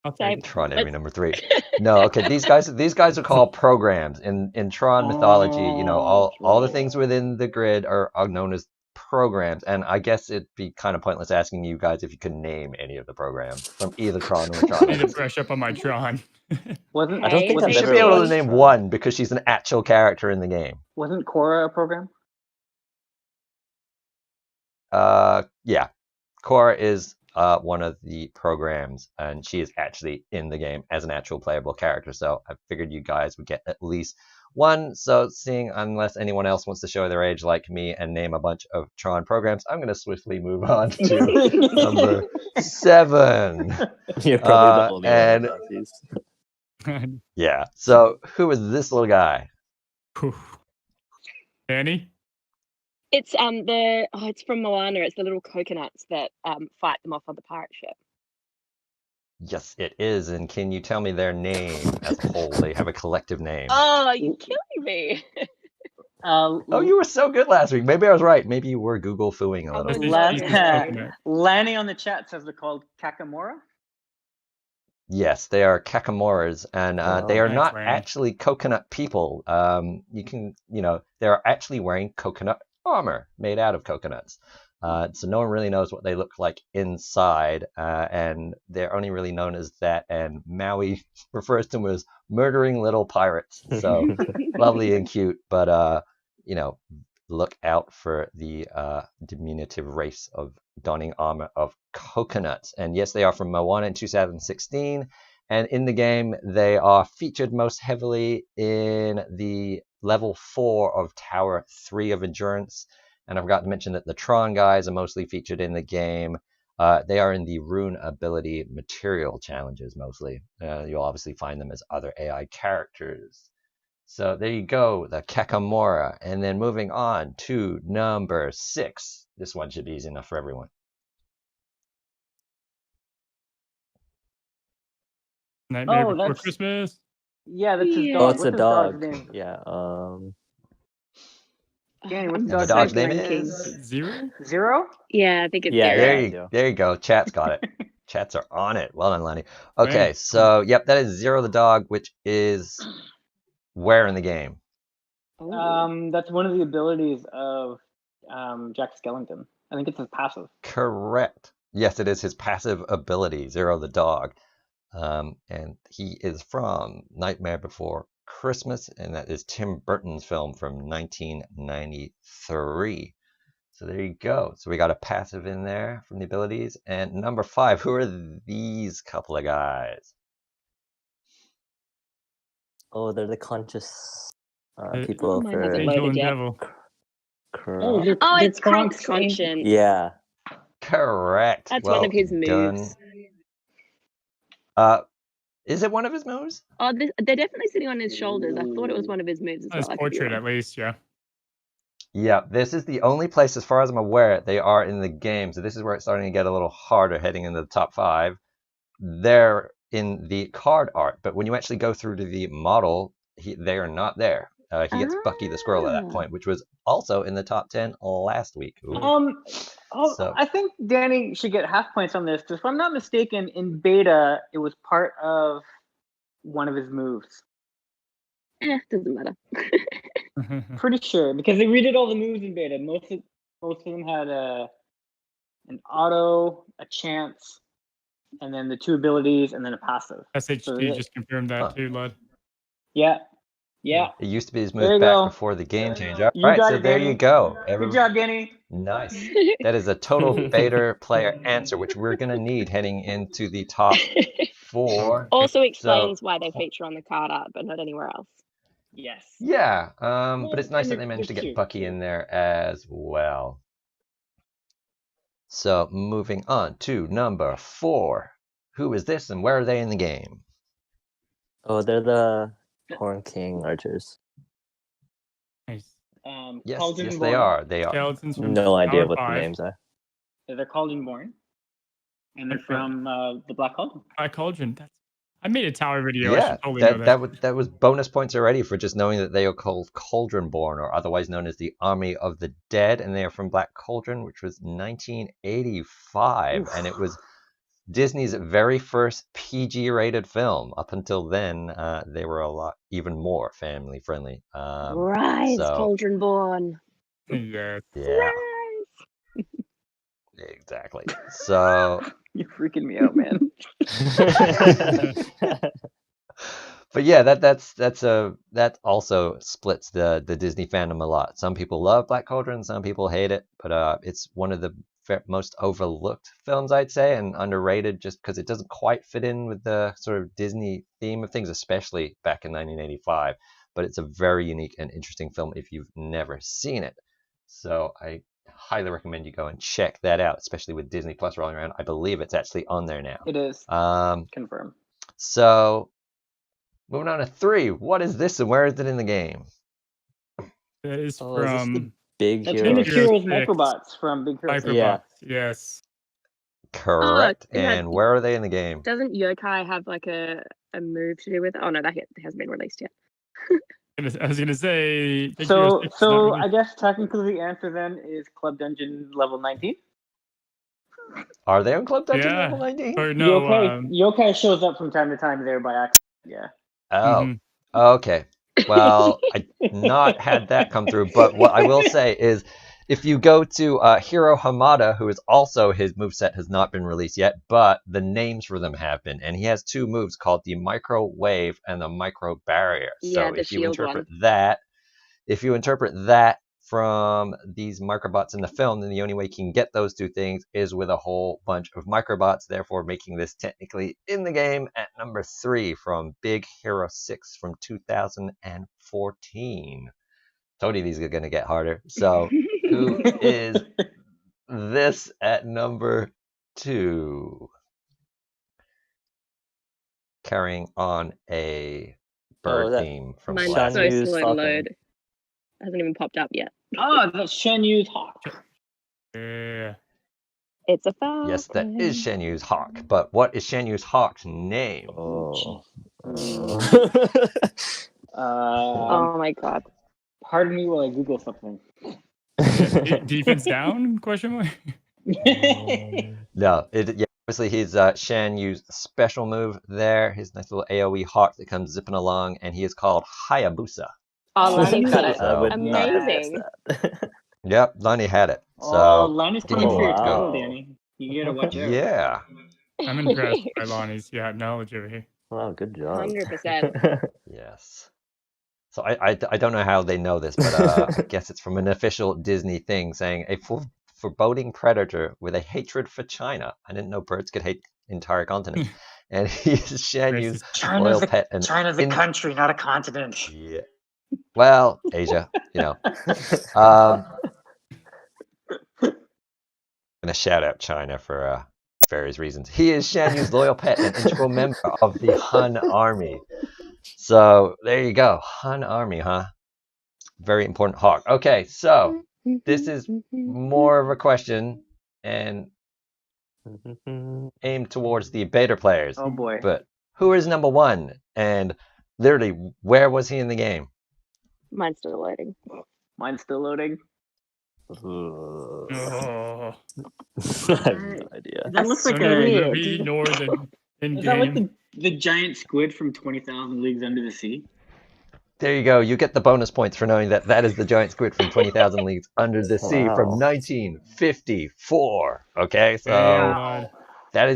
I'll take it. Tron enemy number 3. No, okay. These guys are called programs in Tron mythology. All the things within the grid are known as programs, and I guess it'd be kind of pointless asking you guys if you could name any of the programs from either Tron or Tron. I need to brush up on my Tron. Wasn't I don't think You I've should ever be able to watched name Tron. one because she's an actual character in the game. Wasn't Korra a program? Yeah, Korra is one of the programs, and she is actually in the game as an actual playable character. So I figured you guys would get at least one. So unless anyone else wants to show their age like me and name a bunch of Tron programs, I'm going to swiftly move on to number 7. You're probably the only and one who knows these. yeah, so who is this little guy? Danny? It's it's from Moana. It's the little coconuts that fight them off on the pirate ship. Yes, it is. And can you tell me their name as a whole? They have a collective name. Oh, you're killing me. Oh, you were so good last week. Maybe I was right. Maybe you were Google fooing a little This bit. is coconut. Lanny on the chat says they're called Kakamora. Yes, they are Kakamoras, and they are Thanks, not Lanny. actually coconut people. They're actually wearing coconut armor made out of coconuts. So no one really knows what they look like inside, and they're only really known as that. And Maui refers to them as murdering little pirates. So lovely and cute, but look out for the diminutive race of donning armor of coconuts. And yes, they are from Moana in 2016. And in the game, they are featured most heavily in the level 4 of Tower 3 of Endurance. And I forgot to mention that the Tron guys are mostly featured in the game. They are in the Rune Ability Material Challenges mostly. You'll obviously find them as other AI characters. So there you go, the Kakamora. And then moving on to number 6. This one should be easy enough for everyone. Nightmare Oh, Before that's- Christmas. Yeah, that's his Yeah. dog. Oh, it's What's a his dog's dog. name? Yeah. Danny, what's I'm the dog's so name blanking. is? Zero? Zero? Yeah, I think it's Yeah, Zero. There you go. Chat's got it. Chats are on it. Well done, Lenny. Okay, Man. so yep, that is Zero the dog, which is where in the game? Oh. That's one of the abilities of Jack Skellington. I think it's his passive. Correct. Yes, it is his passive ability, Zero the dog. And he is from Nightmare Before Christmas, and that is Tim Burton's film from 1993. So there you go. So we got a passive in there from the abilities. And number 5, who are these couple of guys? Oh, they're the conscious Oh, people mine for hasn't Angel loaded and yet. Devil. Oh, Kra. Oh, it's Kronk's Kronk's conscience. Yeah. Correct. That's well one of his done. moves. Is it one of his moves? Oh, they're definitely sitting on his shoulders. I thought it was one of his moves as His well. I could be portrait, wrong. at least, yeah. Yeah, this is the only place, as far as I'm aware, they are in the game. So this is where it's starting to get a little harder heading into the top 5. They're in the card art, but when you actually go through to the model, they are not there. He gets Bucky the Squirrel at that point, which was also in the top 10 last week. Ooh. So- I think Danny should get half points on this because if I'm not mistaken, in beta it was part of one of his moves. Doesn't matter. Pretty sure because they redid all the moves in beta. Most of them had an auto, a chance, and then the 2 abilities, and then a passive. SHD just confirmed that too, Lud. Yeah. It used to be his There move you back go. before the game change. All You right, got so it, there Danny. you go. Good job, Danny. Nice. That is a total beta player answer, which we're going to need heading into the top 4. Also explains why they feature on the card art, but not anywhere else. Yes. Yeah, but it's nice and that they managed to there's get two. Bucky in there as well. So moving on to number 4. Who is this and where are they in the game? Oh, they're the Horn King archers. Nice. Yes, Cauldron yes, Born. they are. They are. Skeletons from No idea Tower what 5. the names are. They're Cauldron Born. And they're Okay. from the Black Cauldron. Black Cauldron. I made a tower video. I Yeah, should totally know that. that was bonus points already for just knowing that they are called Cauldron Born, or otherwise known as the Army of the Dead, and they are from Black Cauldron, which was 1985, Oof. and it was Disney's very first PG-rated film. Up until then, they were a lot even more family-friendly. Rise, so- Cauldron Born. Yeah. Yeah, Rise. exactly. So. You're freaking me out, man. But yeah, that also splits the Disney fandom a lot. Some people love Black Cauldron, some people hate it, but it's one of the most overlooked films, I'd say, and underrated just because it doesn't quite fit in with the sort of Disney theme of things, especially back in 1985. But it's a very unique and interesting film if you've never seen it. So I highly recommend you go and check that out, especially with Disney Plus rolling around. I believe it's actually on there now. It is. Confirm. So moving on to 3. What is this and where is it in the game? That is Is this from the Big That's Hero? Game of Heroes 6. Microbots from Big Hero 6. Hyperbots. Yeah. Yes. Correct. Oh, yeah. And where are they in the game? Doesn't Yokai have like a move to do with it? Oh no, that hasn't been released yet. I was gonna say. Big Hero 6 is not So really- I guess technically the answer then is Club Dungeon level 19. Are they on Club Dungeon Yeah. level 19? Or no. Yokai shows up from time to time there by accident. Yeah. Oh, Mhm. okay. Well, I not had that come through, but what I will say is if you go to Hiro Hamada, who is also, his moveset has not been released yet, but the names for them have been. And he has 2 moves called the Microwave and the Micro Barrier. Yeah, So the if you shield interpret that from these microbots in the film, then the only way you can get those 2 things is with a whole bunch of microbots, therefore making this technically in the game at number 3 from Big Hero 6 from 2014. Told you these are going to get harder. So who is this at number 2? Carrying on a bird that- theme from Mine's last so week. Shan Yu's slow to Falcon. load. Hasn't even popped up yet. Oh, that's Shen Yu's Hawk. Yeah. It's a falcon. Yes, that is Shan Yu's hawk. But what is Shan Yu's hawk's name? Oh. Oh my god. Pardon me while I Google something. Defense down? Question mark. No, obviously he's Shan Yu's special move there. His nice little AoE hawk that comes zipping along, and he is called Hayabusa. Oh, Lonnie's got it. I would not have Amazing. guessed that. Yep, Lonnie had it. Oh, So Lonnie's give coming me for your one. tail, Wow. Danny. You gotta watch out. yeah, I'm impressed by Lonnie's knowledge over here. Wow, good job. 100%. yes. So I don't know how they know this, but I guess it's from an official Disney thing saying a foreboding predator with a hatred for China. I didn't know birds could hate entire continents. And he is Shan Yu's loyal pet. And China's a country, not a continent. yeah. Well, Asia, I'm gonna shout out China for various reasons. He is Shan Yu's loyal pet and integral member of the Han Army. So there you go, Han Army, huh? Very important hawk. Okay, so this is more of a question and aimed towards the beta players. Oh boy. But who is number 1? And literally, where was he in the game? Mine's still loading. Mine's still loading. Oh. I have no idea. That looks like So neither a. movie nor the in Is that like game. The giant squid from 20,000 Leagues Under the Sea. There you go. You get the bonus points for knowing that that is the giant squid from 20,000 Leagues Under the Sea from Wow. 1954. Okay, so Damn, bud. that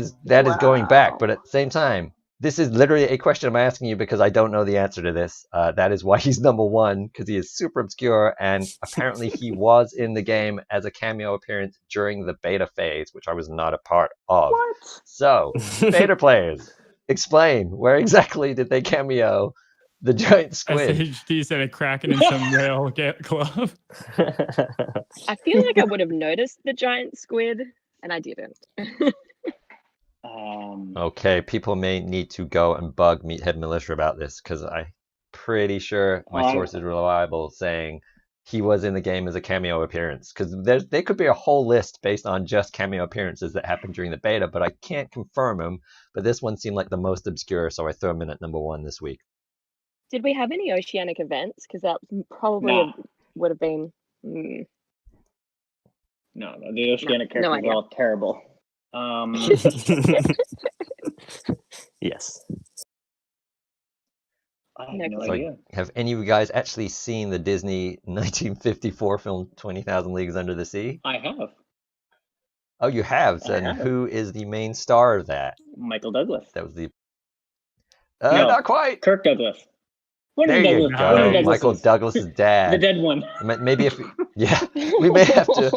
is going back, but at the same time, this is literally a question I'm asking you because I don't know the answer to this. That is why he's number one, because he is super obscure, and apparently he was in the game as a cameo appearance during the beta phase, which I was not a part of. What? So, beta players, explain, where exactly did they cameo the giant squid? SHD said a Kraken in some whale club. I feel like I would have noticed the giant squid, and I didn't. Okay, people may need to go and bug Meathead Militia about this because I'm pretty sure my source is reliable saying he was in the game as a cameo appearance. Because there could be a whole list based on just cameo appearances that happened during the beta, but I can't confirm them. But this one seemed like the most obscure, so I threw him in at number one this week. Did we have any oceanic events? Because that probably would have been. No, the oceanic characters are all terrible. Yes. I have no idea. Have any of you guys actually seen the Disney 1954 film 20,000 Leagues Under the Sea? I have. Oh, you have? And who is the main star of that? Michael Douglas. That was the... No, not quite. Kirk Douglas. There you go. Michael Douglas's dad. The dead one. Maybe if we may have to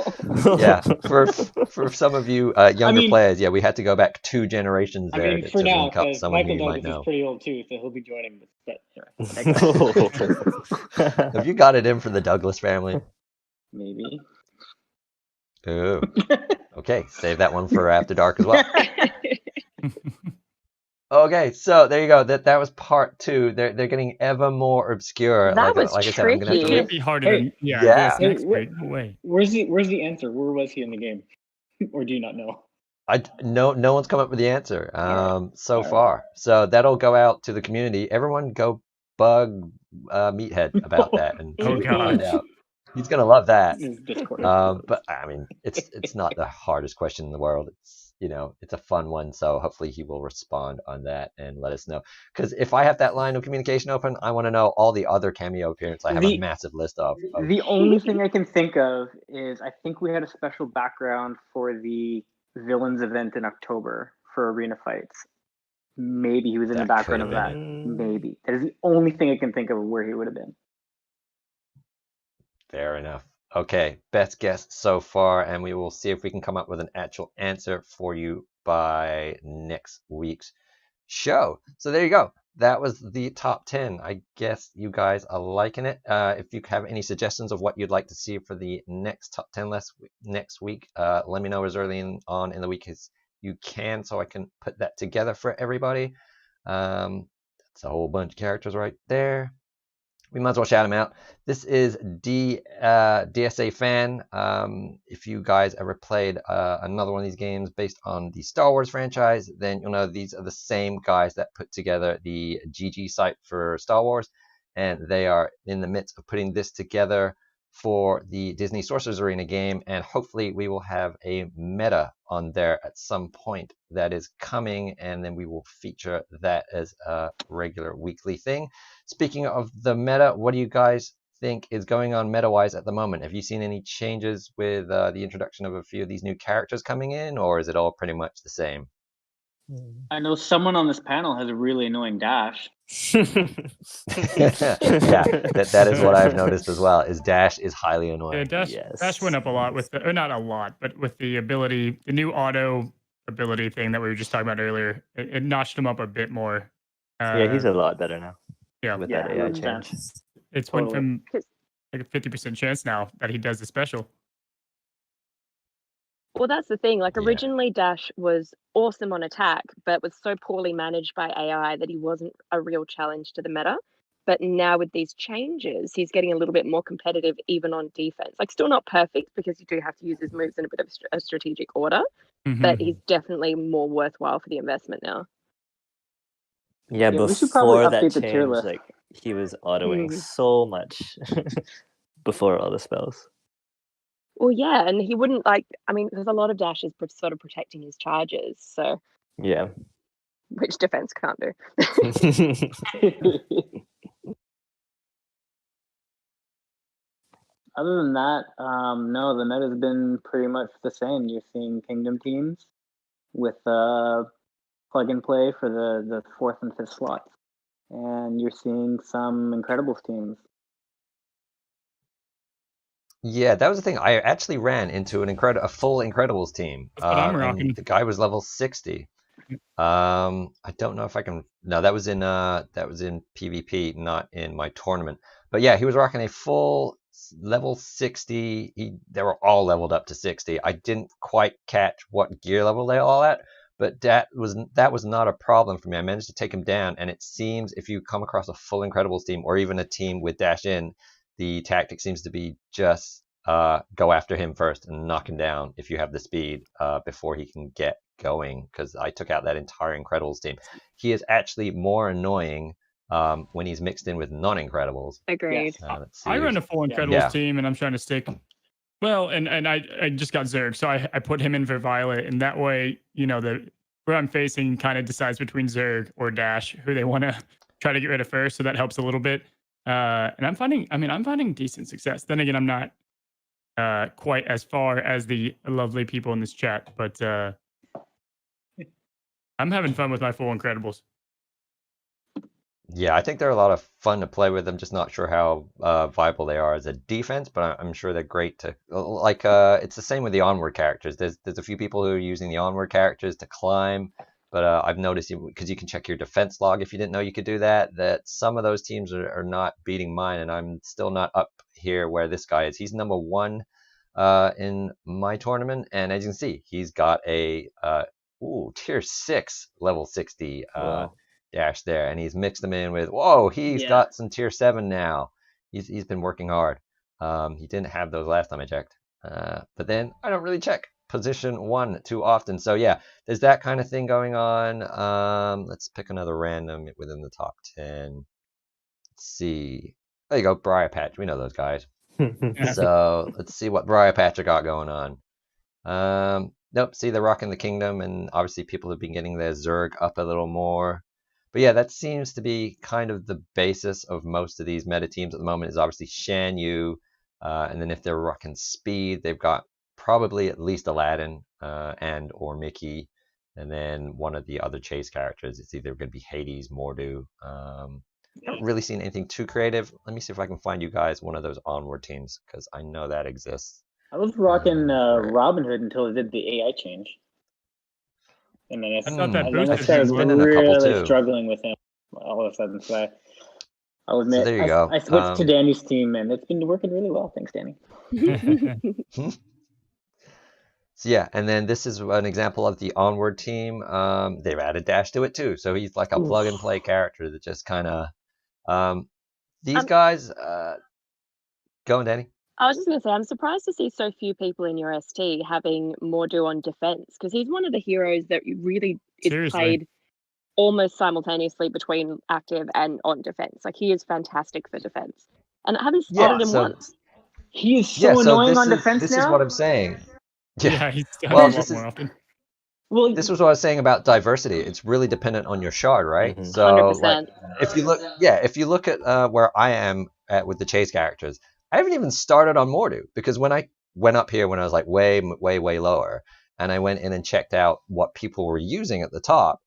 for some of you younger players, we had to go back 2 generations there for to now, link up someone Michael who you might Douglas know. is pretty old too, so he'll be joining this. Have you got it in for the Douglas family? Maybe. Ooh. Okay, save that one for After Dark as well. Okay, so there you go. That was part 2. They're getting ever more obscure. That was like I said, I'm gonna have to It can't be harder than this next week. No way. Where's the answer? Where was he in the game? Or do you not know? No one's come up with the answer so far. So that'll go out to the community. Everyone go bug Meathead about that and find out. He's gonna love that. But I mean, it's not the hardest question in the world. It's a fun one, so hopefully he will respond on that and let us know. Because if I have that line of communication open, I want to know all the other cameo appearances. I have a massive list of. The only thing I can think of is I think we had a special background for the villains event in October for arena fights. Maybe he was in the background of that. Maybe. That is the only thing I can think of where he would have been. Fair enough. Okay, best guess so far, and we will see if we can come up with an actual answer for you by next week's show. So there you go. That was the top 10. I guess you guys are liking it. If you have any suggestions of what you'd like to see for the next top 10 next week, let me know as early on in the week as you can so I can put that together for everybody. That's a whole bunch of characters right there. We might as well shout them out. This is DSA Fan. If you guys ever played another one of these games based on the Star Wars franchise, then you'll know these are the same guys that put together the GG site for Star Wars, and they are in the midst of putting this together for the Disney Sorcerer's Arena game, and hopefully we will have a meta on there at some point that is coming, and then we will feature that as a regular weekly thing. Speaking of the meta, what do you guys think is going on meta-wise at the moment? Have you seen any changes with the introduction of a few of these new characters coming in, or is it all pretty much the same? I know someone on this panel has a really annoying dash. that is what I've noticed as well. Is dash is highly annoying. Yeah, dash went up a lot with or not a lot, but with the ability, the new auto ability thing that we were just talking about earlier, it notched him up a bit more. Yeah, he's a lot better now. Yeah, with that AI change. It's went from like a 50% chance now that he does the special. Well, that's the thing. Like originally, Dash was awesome on attack, but was so poorly managed by AI that he wasn't a real challenge to the meta. But now with these changes, he's getting a little bit more competitive even on defense. Like still not perfect because you do have to use his moves in a bit of a strategic order, but he's definitely more worthwhile for the investment now. Yeah, before that change, like he was autoing so much before all the spells. Well, yeah, and he wouldn't there's a lot of dashes sort of protecting his charges, so. Yeah. which defense can't do. Other than that, no, the meta's been pretty much the same. You're seeing Kingdom teams with plug and play for the 4th and 5th slots, and you're seeing some Incredibles teams. Yeah, that was the thing. I actually ran into a full Incredibles team. That's what I'm rocking. And the guy was level 60. I don't know if I can. No, that was in PvP, not in my tournament. But yeah, he was rocking a full level 60. They were all leveled up to 60. I didn't quite catch what gear level they all at, but that was not a problem for me. I managed to take him down, and it seems if you come across a full Incredibles team or even a team with dash in, the tactic seems to be just go after him first and knock him down if you have the speed before he can get going, because I took out that entire Incredibles team. He is actually more annoying when he's mixed in with non-Incredibles. Agreed. Let's see. I run a full Incredibles team, and I'm trying to stick. Well, and I just got Zerg, so I put him in for Violet, and that way, you know, where I'm facing kind of decides between Zerg or Dash, who they want to try to get rid of first, so that helps a little bit. And I'm finding decent success. Then again, I'm not quite as far as the lovely people in this chat, but I'm having fun with my full Incredibles. Yeah, I think they're a lot of fun to play with. I'm just not sure how viable they are as a defense, but I'm sure they're great to it's the same with the Onward characters. There's a few people who are using the Onward characters to climb, but I've noticed, because you can check your defense log if you didn't know you could do that, that some of those teams are not beating mine, and I'm still not up here where this guy is. He's number 1 in my tournament, and as you can see, he's got a tier 6 level 60 dash there, and he's mixed them in with he's got some tier 7 now. He's been working hard. He didn't have those last time I checked, but then I don't really check position 1 too often, so yeah, there's that kind of thing going on. Let's pick another random within the top 10. Let's see, there you go, Briar Patch. We know those guys. So let's see what Briar Patch I got going on. Nope, see, they're rocking the Kingdom, and obviously people have been getting their Zerg up a little more. But yeah, that seems to be kind of the basis of most of these meta teams at the moment, is obviously Shan Yu, and then if they're rocking speed, they've got probably at least Aladdin and or Mickey, and then one of the other chase characters. It's either going to be Hades, Mordu. I haven't really seen anything too creative. Let me see if I can find you guys one of those Onward teams, because I know that exists. I was rocking Robin Hood until they did the AI change. And then I started really struggling with him all of a sudden. So I'll admit, there you go. I switched to Danny's team, and it's been working really well. Thanks, Danny. So yeah, and then this is an example of the Onward team. They've added Dash to it too, so he's like a plug and play character that just kind of these guys. Go on, Danny. I was just going to say, I'm surprised to see so few people in your ST having Mordu on defense, because he's one of the heroes that really is played almost simultaneously between active and on defense. Like, he is fantastic for defense, and I haven't spotted him once. He is so annoying on defense now. This is what I'm saying. Yeah, he's more often. Well, this was what I was saying about diversity. It's really dependent on your shard, right? Mm-hmm. So, 100%. like, if you look at where I am at with the chase characters, I haven't even started on Mordu, because when I went up here when I was like way lower, and I went in and checked out what people were using at the top,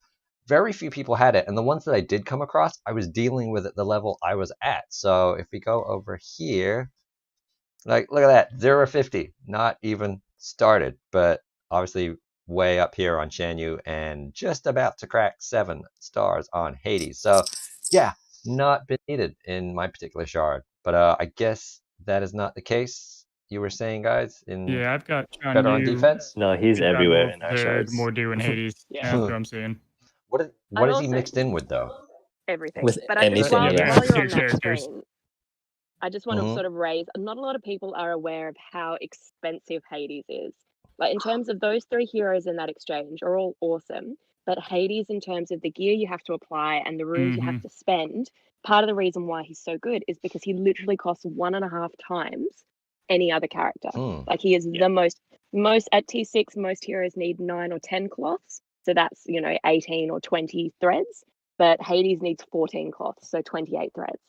very few people had it, and the ones that I did come across, I was dealing with at the level I was at. So if we go over here, like, look at that, 0 to 50, not even started, but obviously way up here on Shan Yu, and just about to crack 7 stars on Hades. So yeah, not been needed in my particular shard, but I guess that is not the case. You were saying, guys, I've got better on defense. No, he's everywhere in our shards. Mordu and Hades. That's what I'm seeing. What is he mixed in with, though? Everything. With but I just, while you're on that screen, I just want to sort of raise, not a lot of people are aware of how expensive Hades is. Like, in terms of those 3 heroes in that exchange are all awesome, but Hades, in terms of the gear you have to apply and the runes you have to spend, part of the reason why he's so good is because he literally costs 1.5 times any other character. Like, he is the most at T6, most heroes need 9 or 10 cloths. So that's, 18 or 20 threads. But Hades needs 14 cloths, so 28 threads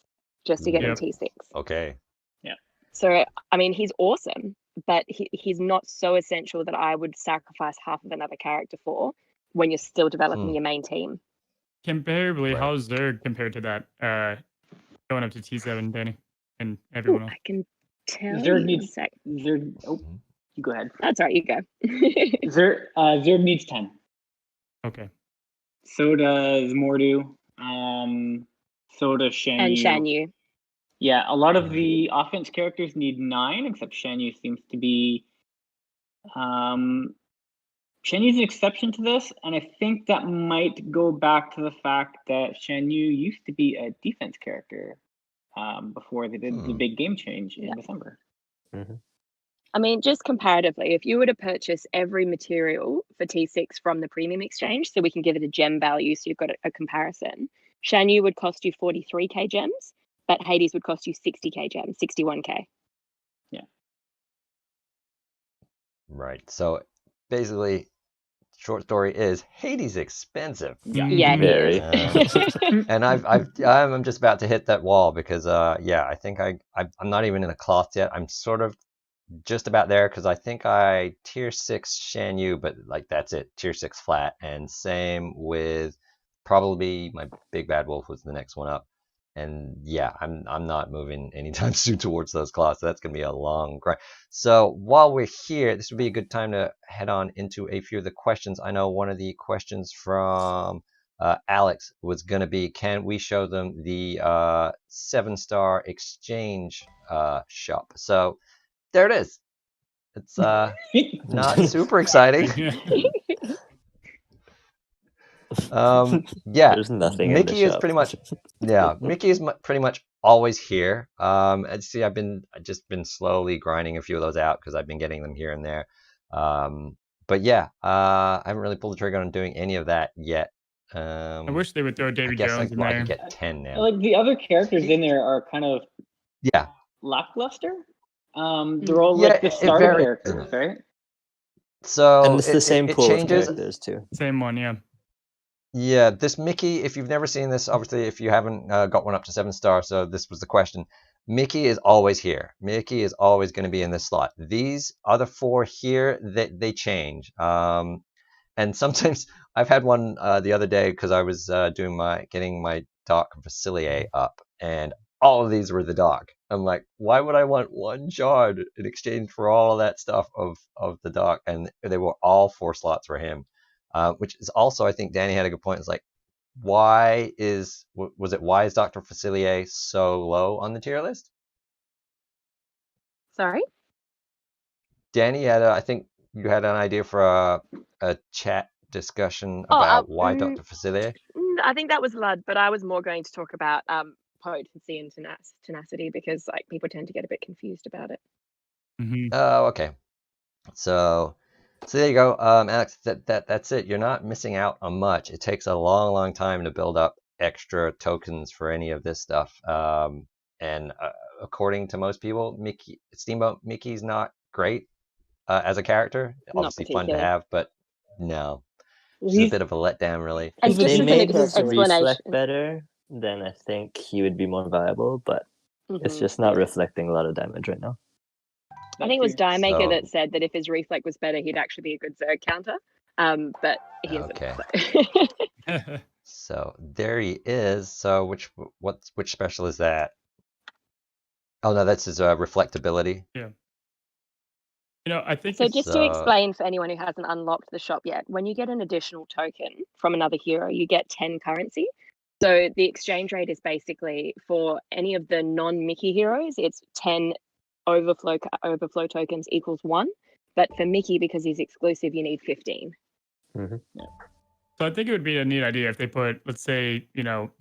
just to get him T6. Okay. Yeah. So, I mean, he's awesome, but he's not so essential that I would sacrifice half of another character for when you're still developing your main team. Comparably, how's Zerg compared to that? Going up to T7, Danny, and everyone else. I can tell Zerg you needs a sec. Zerg. Oh, you go ahead. That's right. You go. Zerg needs 10. Okay. So does Mordu. So does Shan Yu. And Shan Yu. Yeah, a lot of the offense characters need 9, except Shan Yu seems to be. Shan Yu's an exception to this, and I think that might go back to the fact that Shan Yu used to be a defense character before they did the big game change in December. I mean, just comparatively, if you were to purchase every material for T6 from the premium exchange, so we can give it a gem value, so you've got a comparison, Shan Yu would cost you 43k gems, but Hades would cost you 60k gems, 61k. Yeah. Right. So basically, short story is Hades expensive. Yeah, Very. And I'm just about to hit that wall because I think I'm not even in a cloth yet. I'm sort of just about there because I think I tier 6 Shan Yu, but like that's it, tier 6 flat. And same with probably my big bad wolf was the next one up. And yeah, I'm not moving anytime soon towards those cloths. So that's gonna be a long grind. So while we're here, this would be a good time to head on into a few of the questions. I know one of the questions from Alex was going to be, can we show them the 7-star exchange shop? So there it is. It's not super exciting. Yeah, There's nothing Mickey in the is shop. pretty much Mickey is pretty much always here. And see, I've just been slowly grinding a few of those out because I've been getting them here and there. But yeah, I haven't really pulled the trigger on doing any of that yet. I wish they would throw Davy Jones in I there. can get 10 now. Like the other characters in there are kind of lackluster. They're all like the starter characters, right? So and it's the same pool changes. of characters too. Same one, yeah. Yeah, this Mickey, if you've never seen this, obviously if you haven't got one up to 7-star, so this was the question. Mickey is always here. Mickey is always going to be in this slot. These other 4 here, they change. And sometimes I've had one the other day because I was getting my Doc Facilier up, and all of these were the Doc. I'm like, why would I want 1 shard in exchange for all of that stuff of the Doc? And they were all 4 slots for him, which is also, I think Danny had a good point. It's like, why is Dr. Facilier so low on the tier list? Sorry? Danny I think you had an idea for a chat discussion about why Dr. Facilier? I think that was Lud, but I was more going to talk about potency and tenacity because like people tend to get a bit confused about it. Oh, okay. So there you go, Alex. That's it. You're not missing out on much. It takes a long time to build up extra tokens for any of this stuff. And according to most people, Steamboat Mickey's not great as a character. Obviously fun to have, but no. It's a bit of a letdown, really. If they made his explanation reflect better, then I think he would be more viable, but it's just not reflecting a lot of damage right now. I think it was Diemaker that said that if his reflect was better, he'd actually be a good Zerg counter. But he isn't. Okay. So there he is. So which special is that? Oh no, that's his reflectability. Yeah. I think so. Just to explain for anyone who hasn't unlocked the shop yet, when you get an additional token from another hero, you get 10 currency. So the exchange rate is basically for any of the non-Mickey heroes, it's 10 overflow tokens equals 1. But for Mickey, because he's exclusive, you need 15. Yeah. So I think it would be a neat idea if they put, let's say,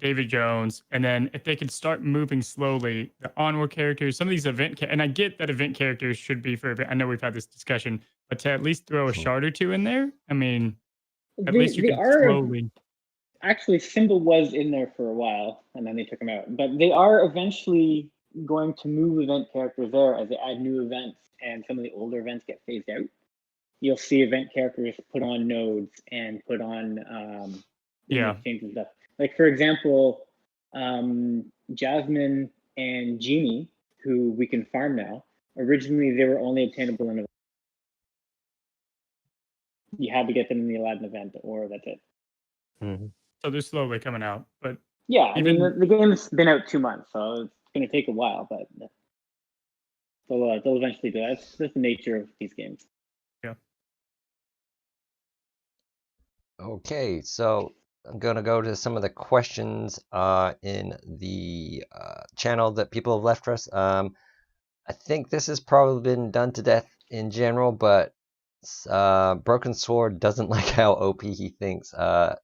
David Jones, and then if they could start moving slowly, the onward characters, some of these event, and I get that event characters should be for event. I know we've had this discussion, but to at least throw a shard or 2 in there, I mean, at least you can slowly. Actually, Symbol was in there for a while, and then they took him out. But they are eventually going to move event characters there as they add new events, and some of the older events get phased out. you'll see event characters put on nodes and put on things and stuff. Like for example, Jasmine and Genie, who we can farm now. Originally, they were only obtainable in a. You had to get them in the Aladdin event, or that's it. Mm-hmm. So they're slowly coming out, but yeah, I mean the game's been out 2 months, so it's going to take a while, but they'll eventually do that. That's the nature of these games. Yeah. Okay, so I'm going to go to some of the questions in the channel that people have left for us. I think this has probably been done to death in general, but Broken Sword doesn't like how OP he thinks.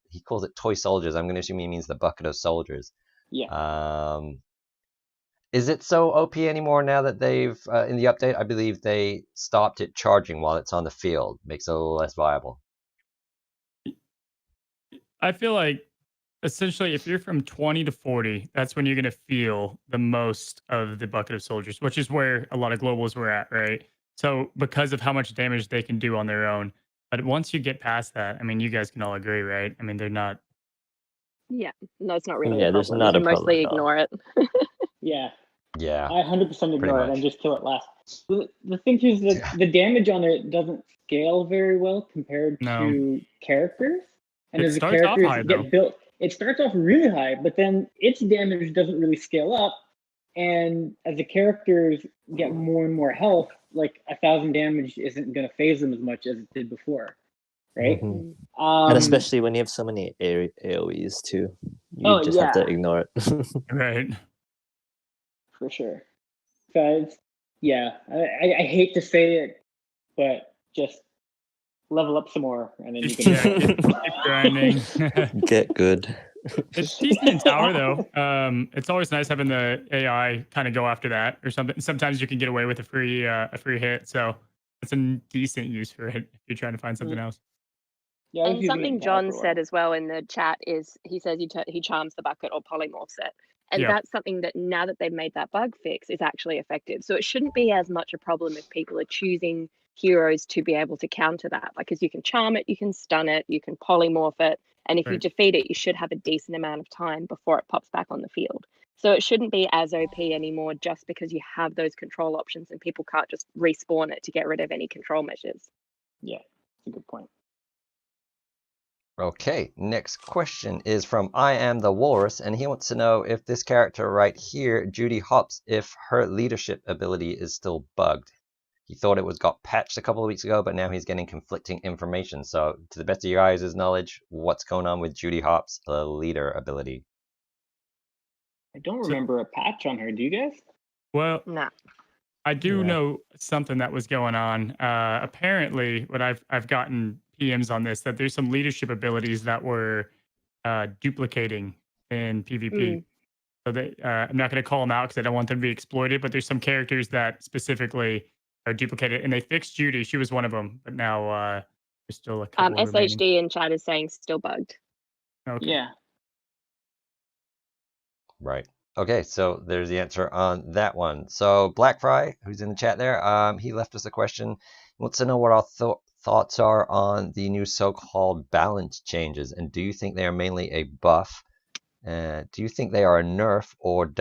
He calls it toy soldiers. I'm going to assume he means the bucket of soldiers. Yeah. Is it so OP anymore now that they've, in the update, I believe they stopped it charging while it's on the field? Makes it a little less viable. I feel like essentially if you're from 20 to 40, that's when you're going to feel the most of the bucket of soldiers, which is where a lot of globals were at, right? So because of how much damage they can do on their own. But once you get past that, I mean, you guys can all agree, right? I mean, they're not. Yeah, no, it's not really Yeah, a there's problem. not You a can mostly problem at all. ignore it. Yeah. Yeah. I 100% ignore it much. and just kill it last. The thing is that the damage on it doesn't scale very well compared to characters. And It as the starts off characters high, get though. built, it starts off really high, but then its damage doesn't really scale up. And as the characters get more and more health, like 1,000 damage isn't going to phase them as much as it did before, right? Mm-hmm. And especially when you have so many AoEs too, you just have to ignore it. Right. For sure. So it's, I hate to say it, but just level up some more, and then you can keep grinding. Get good. It's decent in tower though. It's always nice having the AI kind of go after that or something. Sometimes you can get away with a free hit, so it's a decent use for it if you're trying to find something else. Yeah, and something John said as well in the chat is he says he charms the bucket or polymorphs it. And that's something that now that they've made that bug fix is actually effective. So it shouldn't be as much a problem if people are choosing heroes to be able to counter that. Like, because you can charm it, you can stun it, you can polymorph it. And if you defeat it, you should have a decent amount of time before it pops back on the field. So it shouldn't be as OP anymore just because you have those control options and people can't just respawn it to get rid of any control measures. Yeah, that's a good point. Okay, next question is from I Am the Walrus, and he wants to know if this character right here, Judy Hopps, if her leadership ability is still bugged. He thought it got patched a couple of weeks ago, but now he's getting conflicting information. So, to the best of your guys' knowledge, what's going on with Judy Hopps' leader ability? I don't remember a patch on her. Do you guys? Well, nah. I do know something that was going on. Apparently, what I've gotten PMs on this, that there's some leadership abilities that were duplicating in PvP. So I'm not going to call them out because I don't want them to be exploited, but there's some characters that specifically are duplicated, and they fixed Judy. She was one of them, but now there's still a couple SHD remaining. in chat is saying still bugged. Okay. Yeah. Right. Okay, so there's the answer on that one. So Blackfry, who's in the chat there, he left us a question. He wants to know what our thoughts are on the new so-called balance changes, and do you think they are mainly a buff? Do you think they are a nerf, or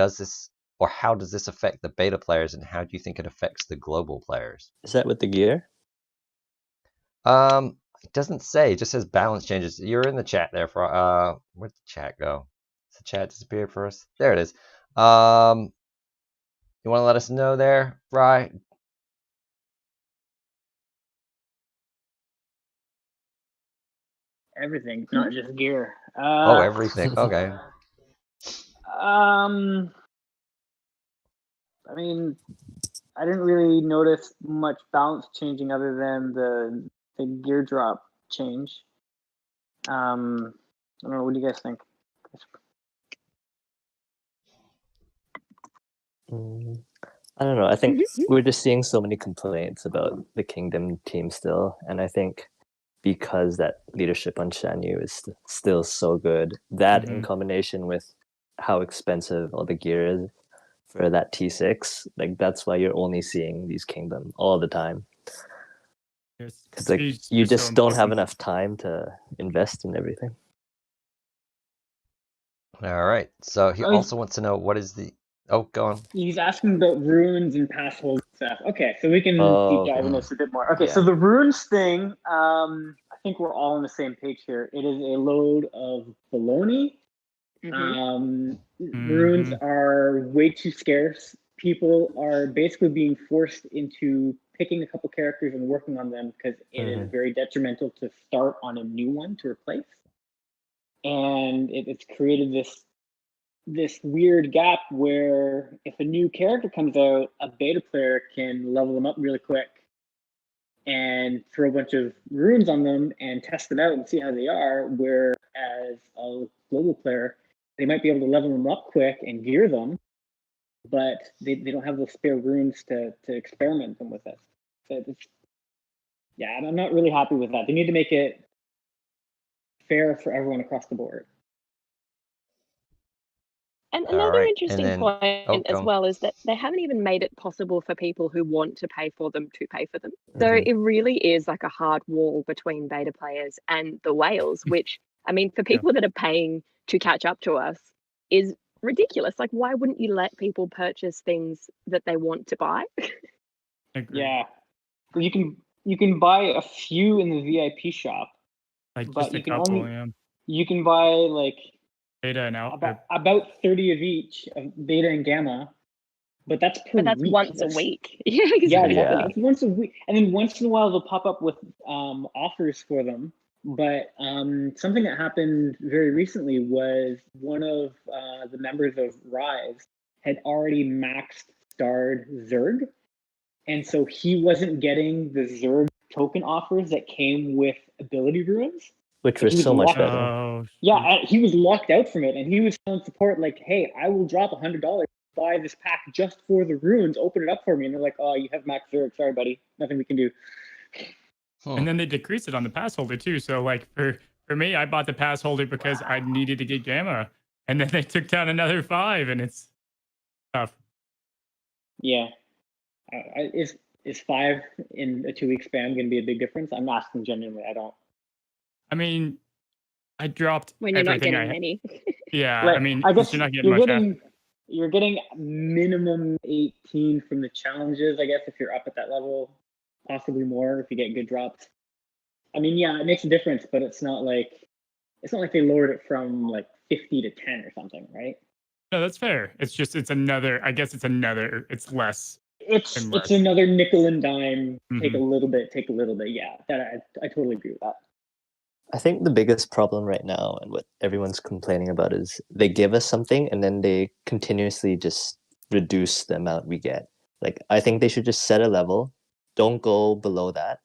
how does this affect the beta players, and how do you think it affects the global players? Is that with the gear? It doesn't say. It just says balance changes. You're in the chat there for where'd the chat go? Has the chat disappeared for us? There it is. You want to let us know there, Bri? Everything, not just gear. Everything. Okay. I mean, I didn't really notice much balance changing other than the gear drop change. I don't know. What do you guys think? I don't know. I think we're just seeing so many complaints about the Kingdom team still, and I think because that leadership on Shan Yu is still so good, that in combination with how expensive all the gear is for that T6, like that's why you're only seeing these Kingdom all the time. Yes. Because like Speed's you so just don't have important. enough time to invest in everything. All right. So he also wants to know what is the. Oh, go on. He's asking about runes and password stuff. Okay, so we can deep dive into this a bit more. Okay, so Yeah. the runes thing, I think we're all on the same page here. It is a load of baloney. Runes are way too scarce. People are basically being forced into picking a couple characters and working on them because it is very detrimental to start on a new one to replace. And it's created this weird gap where if a new character comes out, a beta player can level them up really quick and throw a bunch of runes on them and test them out and see how they are. Whereas a global player, they might be able to level them up quick and gear them, but they don't have those spare runes to experiment them with it. So I'm not really happy with that. They need to make it fair for everyone across the board. And another interesting then, point as well is that they haven't even made it possible for people who want to pay for them to pay for them. So it really is like a hard wall between beta players and the whales, which, I mean, for people that are paying to catch up to us is ridiculous. Like, why wouldn't you let people purchase things that they want to buy? Yeah. You can buy a few in the VIP shop, Like but just a couple, you can buy like beta and alpha. About 30 of each of beta and gamma, but that's per But that's week. once a week. Yeah, exactly. It's once a week, and then once in a while they'll pop up with offers for them. But something that happened very recently was one of the members of Rise had already maxed starred Zerg, and so he wasn't getting the Zerg token offers that came with ability runes. Which was so much better. Oh, yeah, he was locked out from it, and he was telling support like, "Hey, I will drop $100, buy this pack just for the runes. Open it up for me." And they're like, "Oh, you have max Zerg. Sorry, buddy. Nothing we can do." And then they decreased it on the pass holder too. So like for me, I bought the pass holder because I needed to get gamma, and then they took down another 5, and it's tough. Yeah, is 5 in a 2-week span going to be a big difference? I'm asking genuinely. I don't. I mean, I dropped when you're not everything getting many. Yeah, Like, I mean, I guess you're not getting much. You're getting minimum 18 from the challenges, I guess, if you're up at that level, possibly more if you get good drops. I mean, yeah, it makes a difference, but it's not like they lowered it from like 50 to 10 or something, right? No, that's fair. It's just it's less. It's another nickel and dime. Take a little bit. Yeah, that I totally agree with that. I think the biggest problem right now and what everyone's complaining about is they give us something and then they continuously just reduce the amount we get. Like, I think they should just set a level. Don't go below that,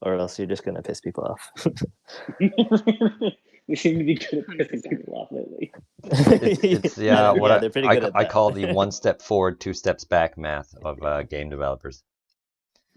or else you're just going to piss people off. We seem to be good at pissing people off lately. It's what they're pretty good at I that. call the 1 step forward, 2 steps back math of game developers.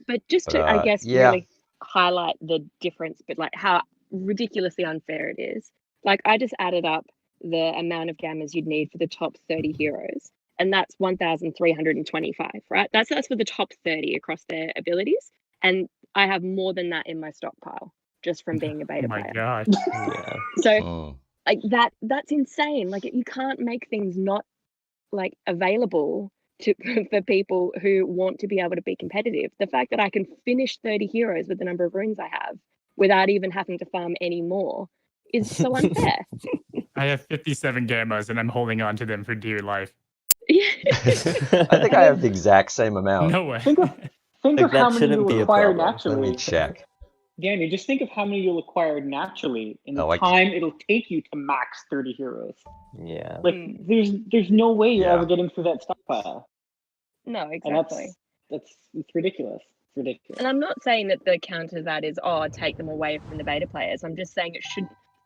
But I guess, really highlight the difference, but like how ridiculously unfair it is. Like, I just added up the amount of gammas you'd need for the top 30 heroes, and that's 1,325, right? That's for the top 30 across their abilities, and I have more than that in my stockpile just from being a beta player. Oh my god! Yeah. So like that's insane. Like, you can't make things not like available for people who want to be able to be competitive. The fact that I can finish 30 heroes with the number of runes I have without even having to farm any more is so unfair. I have 57 gammas and I'm holding on to them for dear life. I think I have the exact same amount. No way. Think of how many you'll acquire naturally. Let me check. Danny, just think of how many you'll acquire naturally in the time it'll take you to max 30 heroes. Yeah. Like, there's no way you're ever getting through that stockpile. No, exactly. And it's ridiculous. It's ridiculous. And I'm not saying that the counter to that is, take them away from the beta players. I'm just saying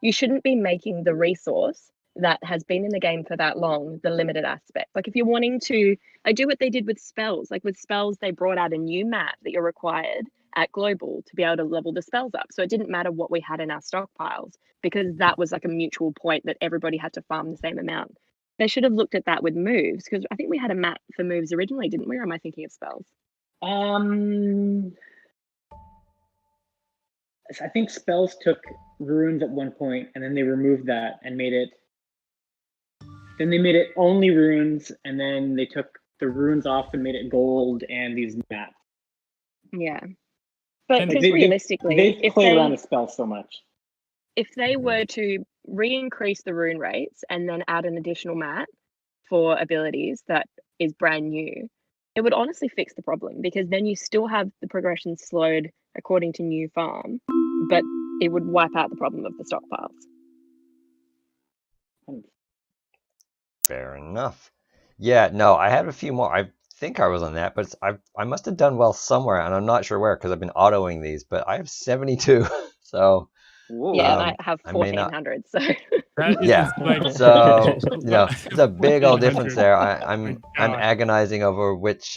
you shouldn't be making the resource that has been in the game for that long the limited aspect. Like, if you're wanting to, do what they did with spells. Like, with spells, they brought out a new map that you're required at global to be able to level the spells up. So it didn't matter what we had in our stockpiles, because that was like a mutual point that everybody had to farm the same amount. They should have looked at that with moves, because I think we had a map for moves originally, didn't we? Or am I thinking of spells? I think spells took runes at one point, and then they removed that and made it. Then they made it only runes, and then they took the runes off and made it gold and these mats. Yeah. But And because They- realistically, They've played around with spells so much. if they were to re-increase the rune rates and then add an additional mat for abilities that is brand new, it would honestly fix the problem, because then you still have the progression slowed according to new farm, but it would wipe out the problem of the stockpiles. Fair enough. Yeah, no, I had a few more. I think I was on that, but I must have done well somewhere, and I'm not sure where because I've been autoing these. But I have 72, so Whoa. Yeah, and I have I may not. 1400, so That is Yeah. like So there's a big old difference 1400. there. Oh I'm my I'm God. agonizing over which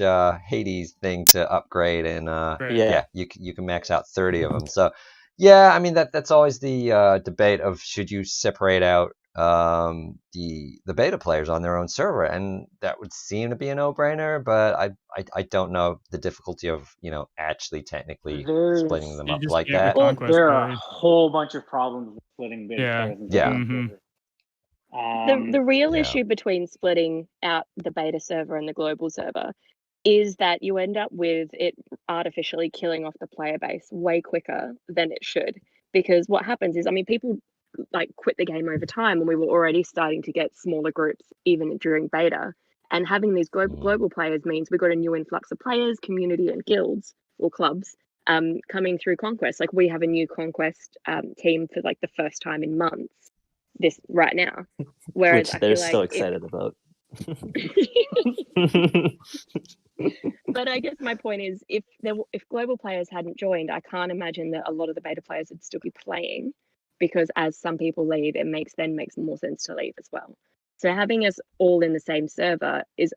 Hades thing to upgrade, and Right. yeah, you can max out 30 of them. So yeah, I mean that's always the debate of should you separate out the beta players on their own server, and that would seem to be a no-brainer, but I don't know the difficulty of actually technically splitting them You up just like can't that. with Well, Conquest, there are a really. whole bunch of problems with splitting beta Yeah. players into Yeah. beta Mhm. servers. the real Yeah. issue between splitting out the beta server and the global server is that you end up with it artificially killing off the player base way quicker than it should. Because what happens is, I mean, people like quit the game over time, and we were already starting to get smaller groups even during beta. And having these global players means we got a new influx of players, community, and guilds or clubs coming through Conquest. Like we have a new Conquest team for like the first time in months this right now. Whereas Which I they're feel so like excited about. But I guess my point is, if global players hadn't joined, I can't imagine that a lot of the beta players would still be playing, because as some people leave, it makes more sense to leave as well. So having us all in the same server is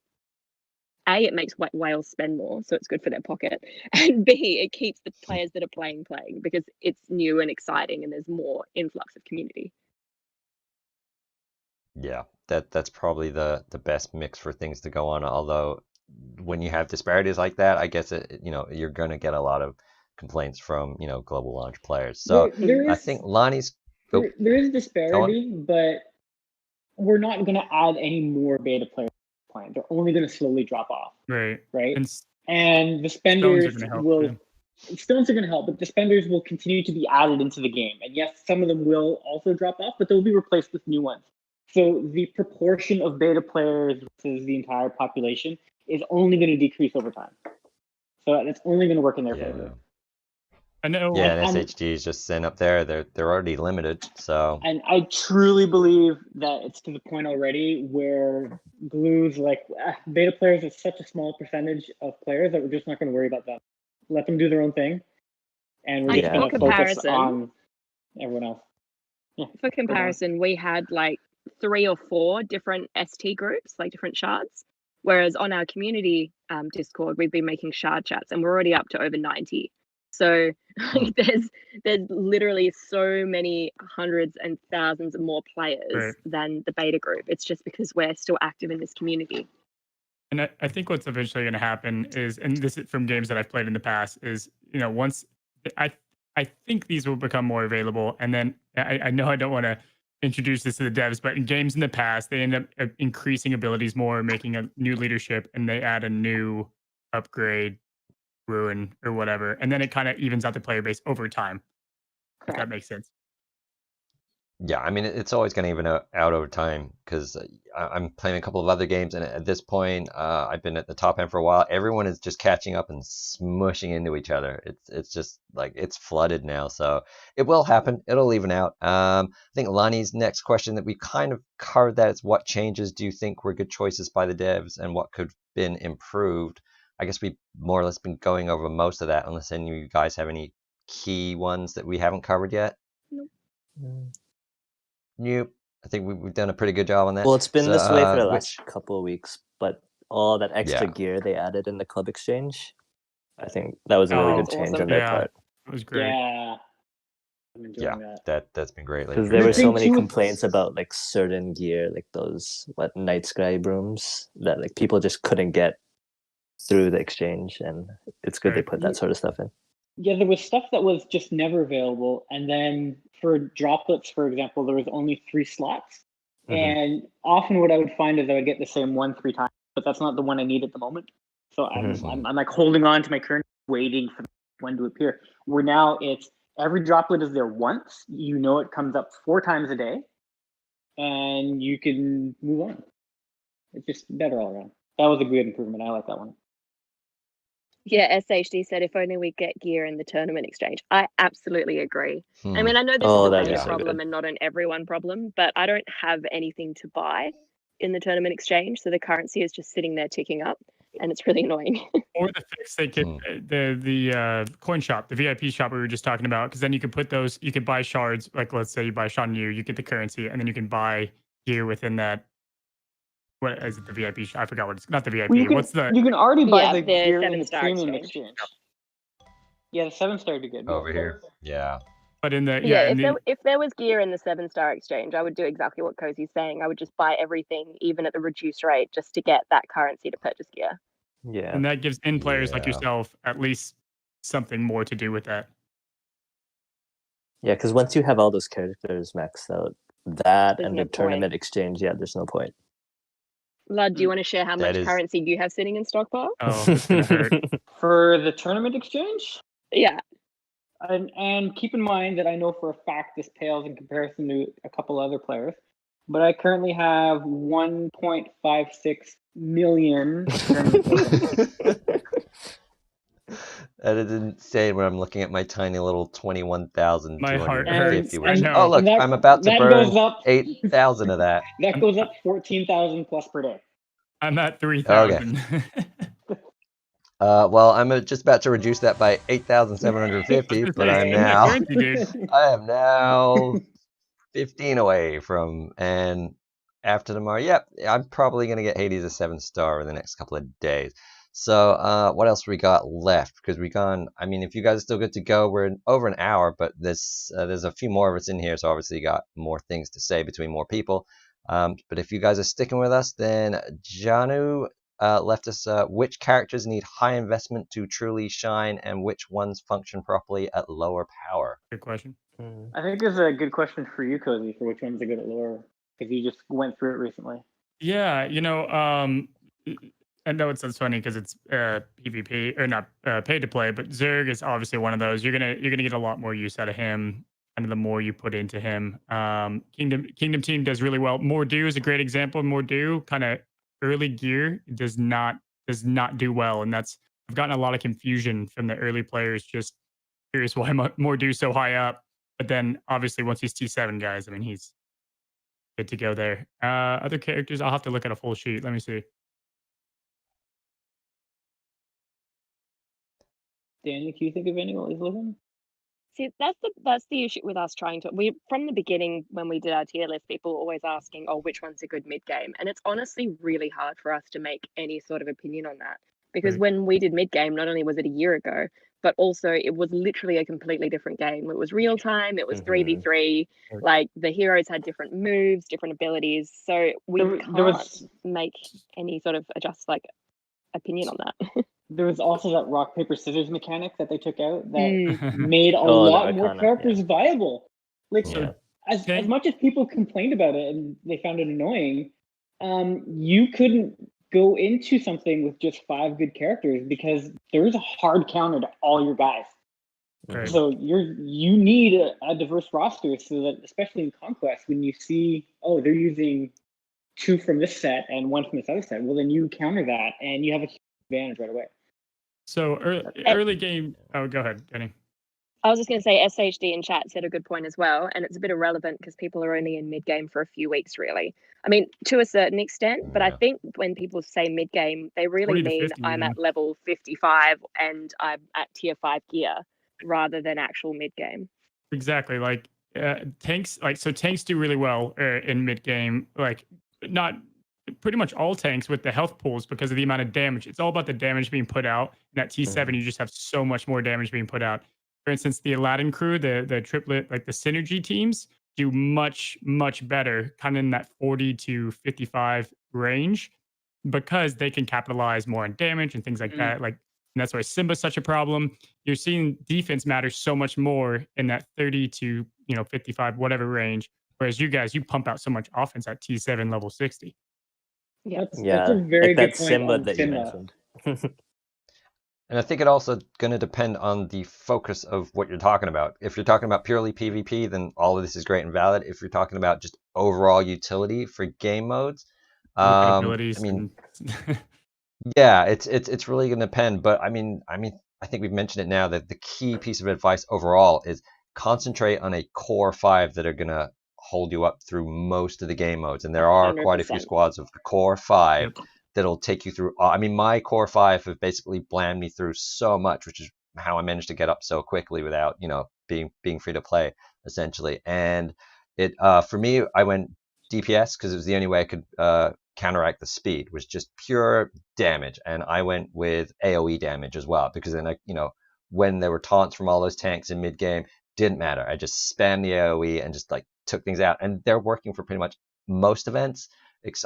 A, it makes whales spend more, so it's good for their pocket, and B, it keeps the players that are playing because it's new and exciting and there's more influx of community. Yeah, that's probably the best mix for things to go on. Although when you have disparities like that, I guess you're going to get a lot of complaints from global launch players. So There I is think Lonnie's there is go on. disparity, but we're not going to add any more beta players to the plan. They're only going to slowly drop off, Right. right? And And the stones spenders are gonna help will. too. Stones are going to help, but the spenders will continue to be added into the game. And yes, some of them will also drop off, but they'll be replaced with new ones. So the proportion of beta players versus the entire population is only going to decrease over time. So that's only going to work in their favor. I know. Yeah, and And- SHG is just sent up there. They're already limited, so And I truly believe that it's to the point already where Glue's like, beta players is such a small percentage of players that we're just not going to worry about them. Let them do their own thing. And we're Like, just for going to focus comparison- on everyone else. For comparison, we had like 3 or 4 different ST groups, like different shards. Whereas on our community Discord, we've been making shard chats, and we're already up to over 90. So there's literally so many hundreds and thousands of more players Right. than the beta group. It's just because we're still active in this community. And I think what's eventually going to happen is, and this is from games that I've played in the past, is once I think these will become more available, and then I know I don't want to introduce this to the devs, but in games in the past, they end up increasing abilities more, making a new leadership, and they add a new upgrade, ruin, or whatever, and then it kind of evens out the player base over time. If that Correct. makes sense. yeah, I mean it's always going to even out over time because I'm playing a couple of other games, and at this point, I've been at the top end for a while. Everyone is just catching up and smushing into each other. It's just like it's flooded now, so it will happen. It'll even out. I think Lonnie's next question that we kind of covered that is what changes do you think were good choices by the devs and what could have been improved. I guess we've more or less been going over most of that, unless any of you guys have any key ones that we haven't covered yet. Nope. I think we've done a pretty good job on that. Well, it's been So, this way for the which- last couple of weeks, but all that extra Yeah. gear they added in the club exchange, I think that was a really Oh, good that's change awesome. on their Yeah. part. It was great. Yeah. I'm enjoying Yeah, that. that's been great Because lately. there The were so thing many too- complaints about like certain gear, like those night sky brooms that like people just couldn't get through the exchange, and it's good they Right. put that sort of stuff in. Yeah, there was stuff that was just never available, and then for droplets, for example, there was only 3 slots. And often what I would find is I would get the same one 3 times, but that's not the one I need at the moment. So I'm like holding on to my current, waiting for the one to appear. Where now it's every droplet is there once. You know it comes up 4 times a day, and you can move on. It's just better all around. That was a good improvement. I like that one. Yeah, SHD said if only we get gear in the tournament exchange. I absolutely agree. I mean, I know this Oh, is a that'd Reddit be so problem good. and not an everyone problem, but I don't have anything to buy in the tournament exchange, so the currency is just sitting there ticking up, and it's really annoying. Or the fix they could the coin shop, the VIP shop we were just talking about, because then you could put those, you could buy shards. Like let's say you buy Sean Yu, you get the currency, and then you can buy gear within that. What is it? The VIP shop? I forgot what it's not the VIP. Well, you can already buy Yeah, the the gear in the 7-star premium exchange. exchange. Yeah, the 7-star would be good. Over here. Yeah. But in the Yeah, in the, if there was gear in the 7-star exchange, I would do exactly what Cozy's saying. I would just buy everything, even at the reduced rate, just to get that currency to purchase gear. Yeah. and that gives in players like Yeah. yourself at least something more to do with that. Yeah, because once you have all those characters maxed out, that There's and no the tournament point. exchange, yeah, there's no point. Lud, do you want to share how That much is- currency do you have sitting in stockpile? Oh, it's gonna hurt. For the tournament exchange, Yeah. and keep in mind that I know for a fact this pales in comparison to a couple other players, but I currently have 1.56 million tournament tokens. That is insane when I'm looking at my tiny little 21,250. I know. Oh, look, that- I'm about to that burn goes up. 8,000 of that. That goes up 14,000 plus per day. I'm at 3,000. Well, I'm just about to reduce that by 8,750, but I'm now I am now 15 away from, and after tomorrow, yep, I'm probably gonna get Hades a 7-star in the next couple of days. So what else we got left? Because I mean, if you guys are still good to go, we're in over an hour, but there's a few more of us in here, so obviously you got more things to say between more people. But if you guys are sticking with us, then Janu left us which characters need high investment to truly shine, and which ones function properly at lower power. Good question. I think it's a good question for you, Cozy, for which ones are good at lore, because you just went through it recently. Yeah, I know it sounds funny because it's PvP or not pay to play, but Zerg is obviously one of those. You're gonna get a lot more use out of him, and the more you put into him. Kingdom team does really well. Mordu is a great example. Mordu kind of early gear does not do well, and I've gotten a lot of confusion from the early players. Just curious why Mordu so high up, but then obviously once he's T7, guys, I mean he's good to go there. Other characters, I'll have to look at a full sheet. Let me see. Daniel, can you think of anyone who's looking? See, that's the issue with us trying to. We from the beginning when we did our tier list, people were always asking, "Oh, which one's a good mid game?" And it's honestly really hard for us to make any sort of opinion on that because Right. when we did mid game, not only was it a year ago, but also it was literally a completely different game. It was real time. It was 3v3. Right. Like the heroes had different moves, different abilities. So we can't make any sort of opinion on that. There was also that rock paper scissors mechanic that they took out that made a lot more characters viable. Like as much as people complained about it and they found it annoying, you couldn't go into something with just 5 good characters because there's a hard counter to all your guys. Right. So you need a diverse roster so that especially in Conquest when you see they're using 2 from this set and 1 from this other set, well then you counter that and you have a huge advantage right away. So early game. Oh, go ahead, Kenny. I was just going to say SHD in chat said a good point as well, and it's a bit irrelevant because people are only in mid game for a few weeks, really. I mean, to a certain extent, but I think when people say mid game, they really mean 50, I'm at level 55 and I'm at tier 5 gear, rather than actual mid game. Exactly, like tanks. Tanks do really well in mid game. Like not pretty much all tanks with the health pools because of the amount of damage. It's all about the damage being put out. And at T7, you just have so much more damage being put out. For instance, the Aladdin crew, the triplet, like the synergy teams, do much, much better, kind of in that 40 to 55 range, because they can capitalize more on damage and things like that. Like And that's why Simba's such a problem. You're seeing defense matter so much more in that 30 to 55, whatever range. Whereas you guys, you pump out so much offense at T7 level 60. Yeah. That's a very like good that point Simba on that you Simba. mentioned. And I think it also going to depend on the focus of what you're talking about. If you're talking about purely PvP, then all of this is great and valid. If you're talking about just overall utility for game modes, I Abilities. mean, yeah, it's really going to depend. But I mean, I think we've mentioned it now that the key piece of advice overall is concentrate on a core 5 that are going to hold you up through most of the game modes. And there are quite a few 100%. squads of the core 5 Yep. that'll take you through. I mean, my core 5 have basically bland me through so much, which is how I managed to get up so quickly without, being free to play essentially. And it for me, I went DPS because it was the only way I could counteract the speed, was just pure damage. And I went with AoE damage as well, because then when there were taunts from all those tanks in mid game, didn't matter. I just spammed the AoE and just like took things out, and they're working for pretty much most events.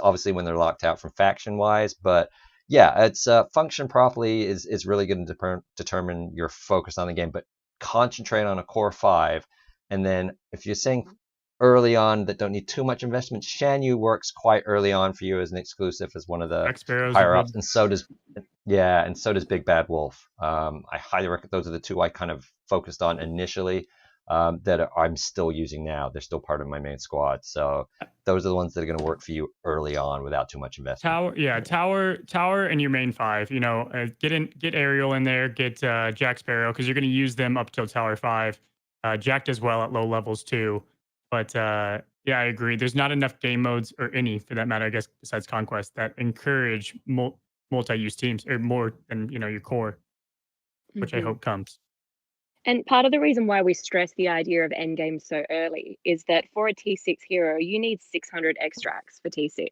Obviously when they're locked out from faction wise, but yeah, it's function properly is really going to determine your focus on the game. But concentrate on a core 5, and then if you're saying early on that don't need too much investment, Shan Yu works quite early on for you as an exclusive, as one of the Jack Sparrow's higher good. ups, and so does Big Bad Wolf. I highly recommend. Those are the two I kind of focused on initially, that I'm still using now. They're still part of my main squad, so those are the ones that are going to work for you early on without too much investment. Tower, and your main 5. Get Ariel in there, get Jack Sparrow, because you're going to use them up till Tower 5. Jack does well at low levels too, but yeah, I agree. There's not enough game modes, or any for that matter, I guess, besides Conquest, that encourage multi-use teams, or more than your core, which I hope comes. And part of the reason why we stress the idea of endgame so early is that for a T6 hero, you need 600 extracts for T6.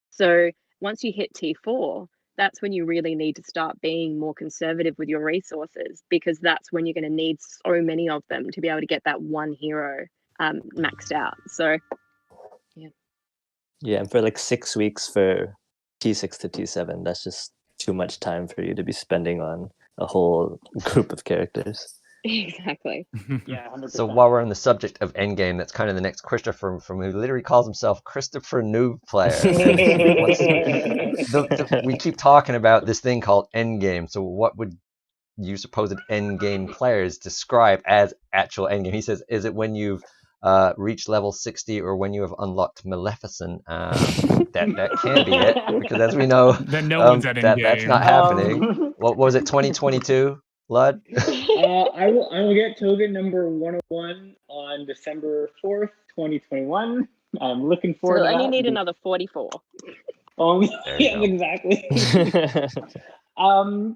So once you hit T4, that's when you really need to start being more conservative with your resources, because that's when you're going to need so many of them to be able to get that one hero maxed out. So, yeah. Yeah, and for like 6 weeks for T6 to T7, that's just too much time for you to be spending on a whole group of characters. Exactly. Yeah, 100%. So while we're on the subject of endgame, that's kind of the next Christopher from who literally calls himself Christopher Noob Player. We keep talking about this thing called endgame. So what would you supposed endgame players describe as actual endgame? He says, is it when you've reached level 60, or when you have unlocked Maleficent? That can be it, because as we know, then no one's at endgame. that's not happening. What was it, 2022? Lud? I will get token number 101 on December 4th, 2021. I'm looking forward to that. So only need another 44. Yes, exactly.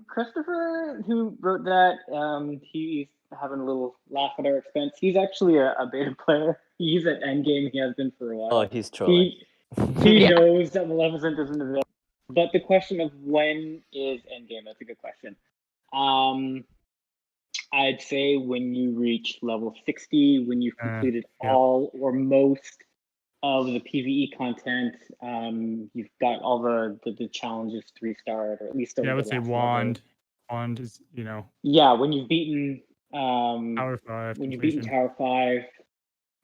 Christopher, who wrote that, he's having a little laugh at our expense. He's actually a beta player. He's at endgame. He has been for a while. Oh, he's trolling. He knows that Maleficent isn't available. But the question of when is endgame, that's a good question. I'd say when you reach level 60, when you've completed all or most of the PvE content, you've got all the challenges 3-starred, or at least I would say Wand. Wand is, Yeah, when you've beaten Tower 5. When you've beaten Tower 5,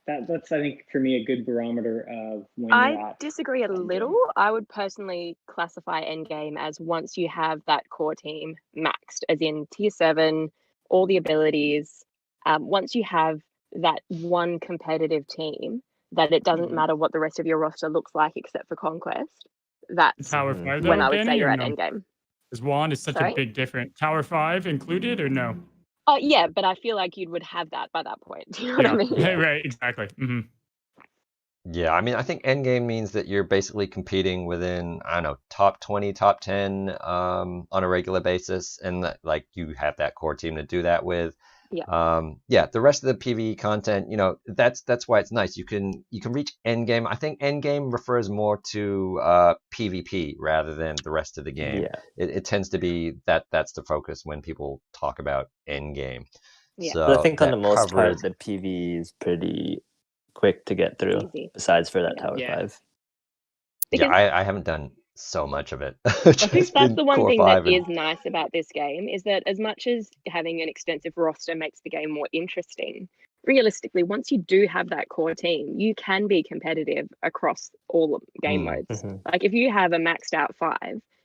that's I think for me a good barometer of when you're I at disagree a little. I would personally classify endgame as once you have that core team maxed, as in tier 7, all the abilities. Once you have that one competitive team, that it doesn't matter what the rest of your roster looks like except for Conquest. That's Tower 5, when I would say you're at endgame. Because Wand is such a big difference. Tower 5 included or no? Oh yeah, but I feel like you would have that by that point. Do you know what I mean? Right, exactly. Mm-hmm. Yeah, I mean, I think endgame means that you're basically competing within, I don't know, top 20, top 10 on a regular basis, and that, like, you have that core team to do that with. Yeah. The rest of the PvE content, that's why it's nice. You can reach endgame. I think endgame refers more to PvP rather than the rest of the game. Yeah. It tends to be that's the focus when people talk about endgame. Yeah. So But I think on the most covers... part, the PvE is pretty quick to get through, Easy. besides for that Yeah. Tower Yeah. 5. Yeah, I haven't done so much of it. I think that's the one Core thing that 5 and is nice about this game is that as much as having an extensive roster makes the game more interesting, realistically, once you do have that core team, you can be competitive across all of game modes. Like if you have a maxed out 5,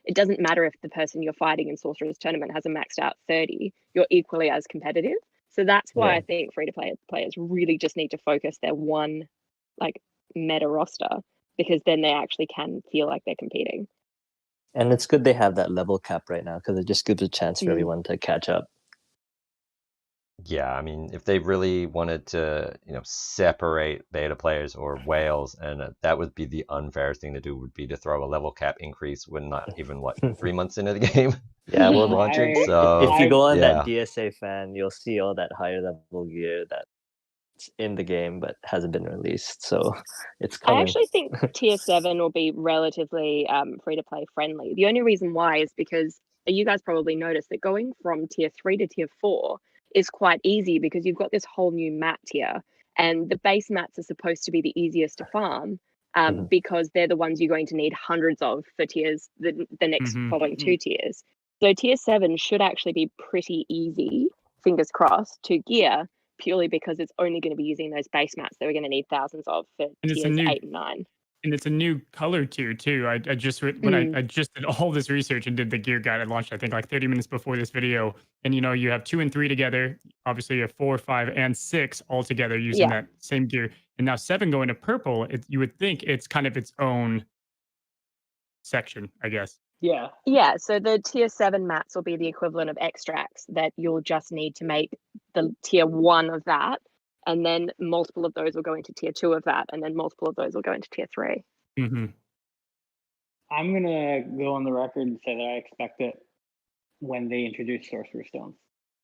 it doesn't matter if the person you're fighting in Sorcerer's Tournament has a maxed out 30, you're equally as competitive. So that's why I think free-to-play players really just need to focus their one like meta roster, because then they actually can feel like they're competing. And it's good they have that level cap right now because it just gives a chance for everyone to catch up. yeah, I mean, if they really wanted to, separate beta players or whales, and that would be the unfairest thing to do, would be to throw a level cap increase when not even 3 months into the game. Yeah, well, launching. I- So if you go on yeah. that DSA fan, you'll see all that higher level gear that's in the game but hasn't been released. So it's coming. I actually think tier 7 will be relatively free-to-play friendly. The only reason why is because you guys probably noticed that going from tier 3 to tier 4 is quite easy because you've got this whole new mat tier, and the base mats are supposed to be the easiest to farm because they're the ones you're going to need hundreds of for tiers the next following 2 tiers. So tier 7 should actually be pretty easy, fingers crossed, to gear, purely because it's only going to be using those base mats that we're going to need thousands of for tiers 8 and 9. And it's a new color tier too. I just I just did all this research and did the gear guide. I launched I think like 30 minutes before this video. And you have 2 and 3 together. Obviously you have 4, 5, and 6 all together using that same gear. And now 7 going to purple. You would think it's kind of its own section, I guess. Yeah. Yeah, so the tier 7 mats will be the equivalent of extracts that you'll just need to make the tier 1 of that, and then multiple of those will go into tier 2 of that, and then multiple of those will go into tier 3. Mm-hmm. I'm going to go on the record and say that I expect it when they introduce Sorcerer Stones,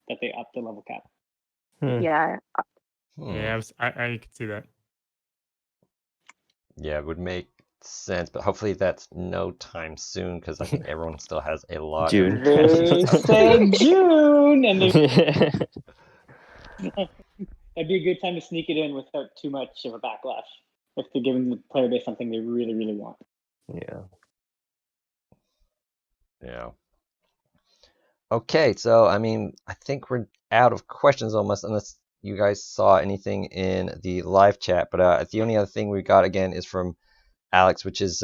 that they up the level cap. Yeah. Yeah, I could see that. Yeah, it would make sense, but hopefully that's no time soon because I think everyone still has a lot. June. They said June, and that'd be a good time to sneak it in without too much of a backlash if they're giving the player base something they really, really want. Yeah. Okay, so I mean, I think we're out of questions almost, unless you guys saw anything in the live chat. But the only other thing we got again is from Alex, which is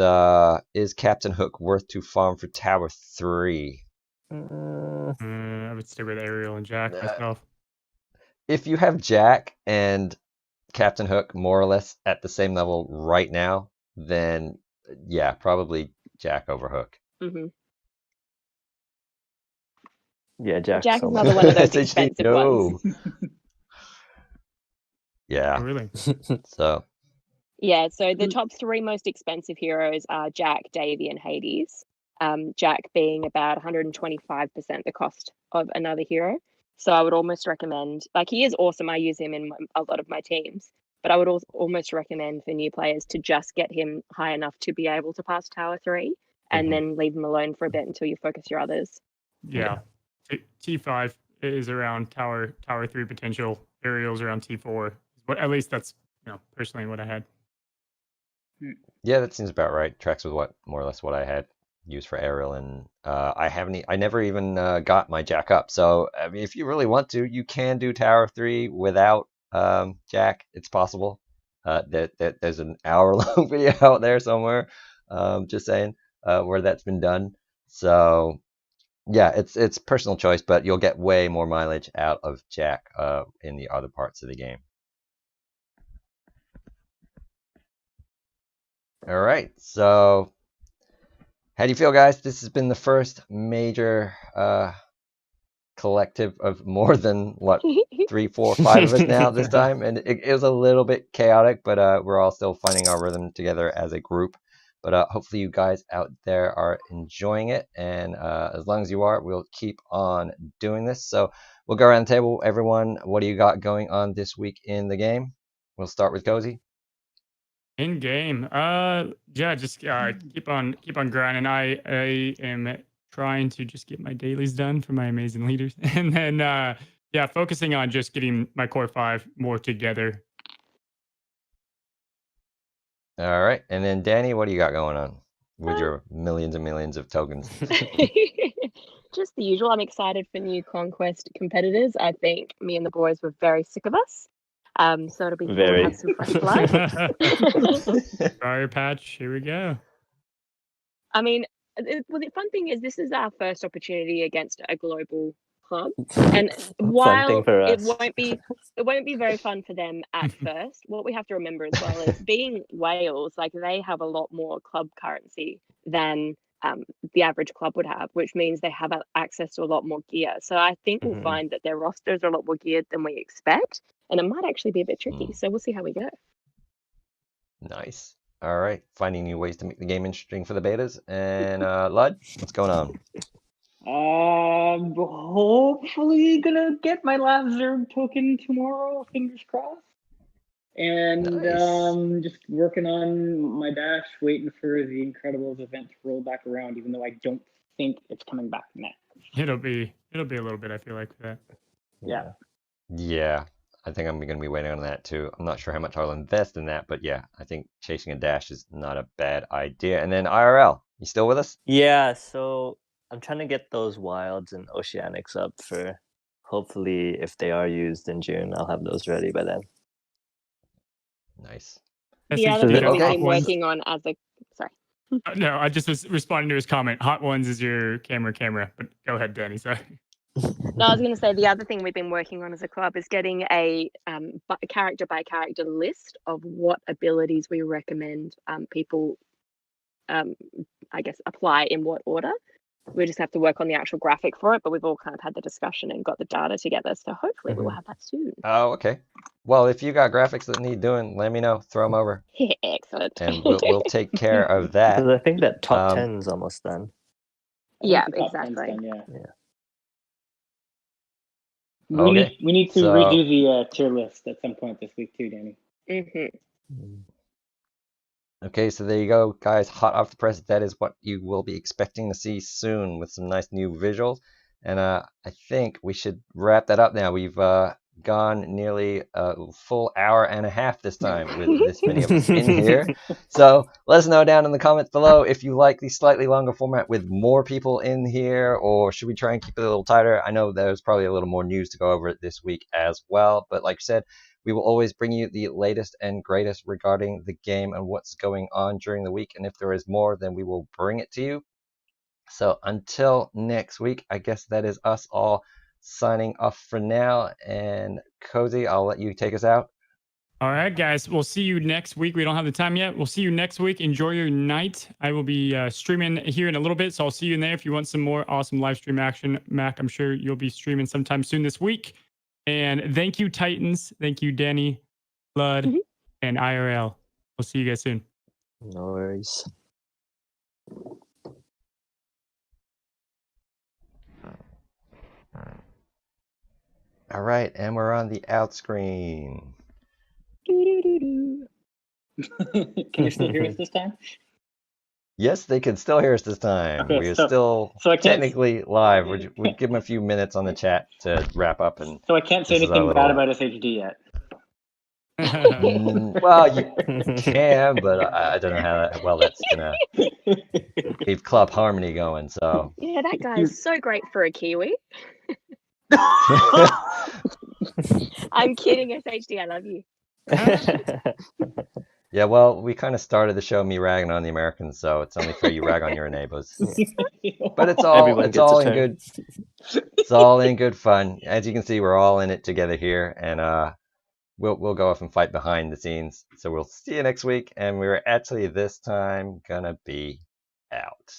Captain Hook worth to farm for Tower 3? I would stay with Ariel and Jack myself. If you have Jack and Captain Hook more or less at the same level right now, then yeah, probably Jack over Hook. Yeah, Jack is another one of those expensive ones. Yeah. Oh, really? So. Yeah, so the top 3 most expensive heroes are Jack, Davy, and Hades. Jack being about 125% the cost of another hero. So I would almost recommend, like, he is awesome. I use him in a lot of my teams, but I would almost recommend for new players to just get him high enough to be able to pass Tower 3 and then leave him alone for a bit until you focus your others. Yeah. T5 is around Tower 3 potential. Ariel's around T4. But at least that's, personally what I had. Yeah, that seems about right. Tracks with more or less what I had used for Ariel, and I never even got my Jack up. So I mean, if you really want to, you can do Tower 3 without Jack. It's possible. There's an hour-long video out there somewhere. Just saying where that's been done. So yeah, it's personal choice, but you'll get way more mileage out of Jack in the other parts of the game. All right, so how do you feel, guys? This has been the first major collective of more than 3, 4, 5 of us now this time, and it was a little bit chaotic, but we're all still finding our rhythm together as a group. But hopefully you guys out there are enjoying it, and as long as you are, we'll keep on doing this. So we'll go around the table. Everyone, what do you got going on this week in the game? We'll start with Cozy. In game, just keep on grinding. I am trying to just get my dailies done for my amazing leaders, and then focusing on just getting my core 5 more together. All right, and then Danny, what do you got going on? with your millions and millions of tokens? Just the usual. I'm excited for new Conquest competitors. I think me and the boys were very sick of us. So it'll be cool to have some fresh blood. Briar Patch, here we go. I mean, well, the fun thing is this is our first opportunity against a global club, and while it won't be very fun for them at first, what we have to remember as well is being Wales, like they have a lot more club currency than the average club would have, which means they have access to a lot more gear. So I think we'll find that their rosters are a lot more geared than we expect, and it might actually be a bit tricky. So we'll see how we go. Nice. All right, finding new ways to make the game interesting for the betas. And Lud, what's going on? Hopefully gonna get my last Zerg token tomorrow, fingers crossed. And Nice. just working on my dash, waiting for the Incredibles event to roll back around, even though I don't think it's coming back next. It'll be a little bit, I feel like, for that. Yeah. Yeah, I think I'm going to be waiting on that too. I'm not sure how much I'll invest in that, but yeah, I think chasing a dash is not a bad idea. And then IRL, you still with us? Yeah, so I'm trying to get those wilds and oceanics up for hopefully if they are used in June, I'll have those ready by then. Nice. The other thing we've been working on as a no, I just was responding to his comment. Hot Ones is your camera, but go ahead, Danny. Sorry. No, I was going to say the other thing we've been working on as a club is getting a character by character list of what abilities we recommend people, I guess, apply in what order. We just have to work on the actual graphic for it, but we've all kind of had the discussion and got the data together. So hopefully we will have that soon. Oh, okay. Well, if you got graphics that need doing, let me know. Throw them over. Excellent. And we'll take care of that. Because I think that top 10 is almost done. Yeah, exactly. Yeah. Okay. We need to redo the tier list at some point this week too, Danny. Okay, so there you go, guys. Hot off the press. That is what you will be expecting to see soon with some nice new visuals. And I think we should wrap that up now. We've gone nearly a full hour and a half this time with this many of us in here. So let us know down in the comments below if you like the slightly longer format with more people in here, or should we try and keep it a little tighter? I know there's probably a little more news to go over this week as well, but like I said, we will always bring you the latest and greatest regarding the game and what's going on during the week. And if there is more, then we will bring it to you. So until next week, I guess that is us all signing off for now. And Cozy, I'll let you take us out. All right, guys. We'll see you next week. We don't have the time yet. We'll see you next week. Enjoy your night. I will be streaming here in a little bit, so I'll see you in there if you want some more awesome live stream action. Mac, I'm sure you'll be streaming sometime soon this week. And thank you, Titans. Thank you, Danny, Blood, and IRL. We'll see you guys soon. No worries. All right, and we're on the out screen. Can you still hear us this time? Yes, they can still hear us this time. Okay, we are still so technically live. We'll give them a few minutes on the chat to wrap up. And so I can't say anything bad about SHD yet. Well, you can, but I don't know how well that's gonna keep Club Harmony going. So yeah, that guy is so great for a Kiwi. I'm kidding, SHD. I love you. Yeah, well, we kind of started the show me ragging on the Americans, so it's only fair you rag on your neighbors. But it's all in good. It's all in good fun. As you can see, we're all in it together here, and we'll go off and fight behind the scenes. So we'll see you next week, and we're actually this time gonna be out.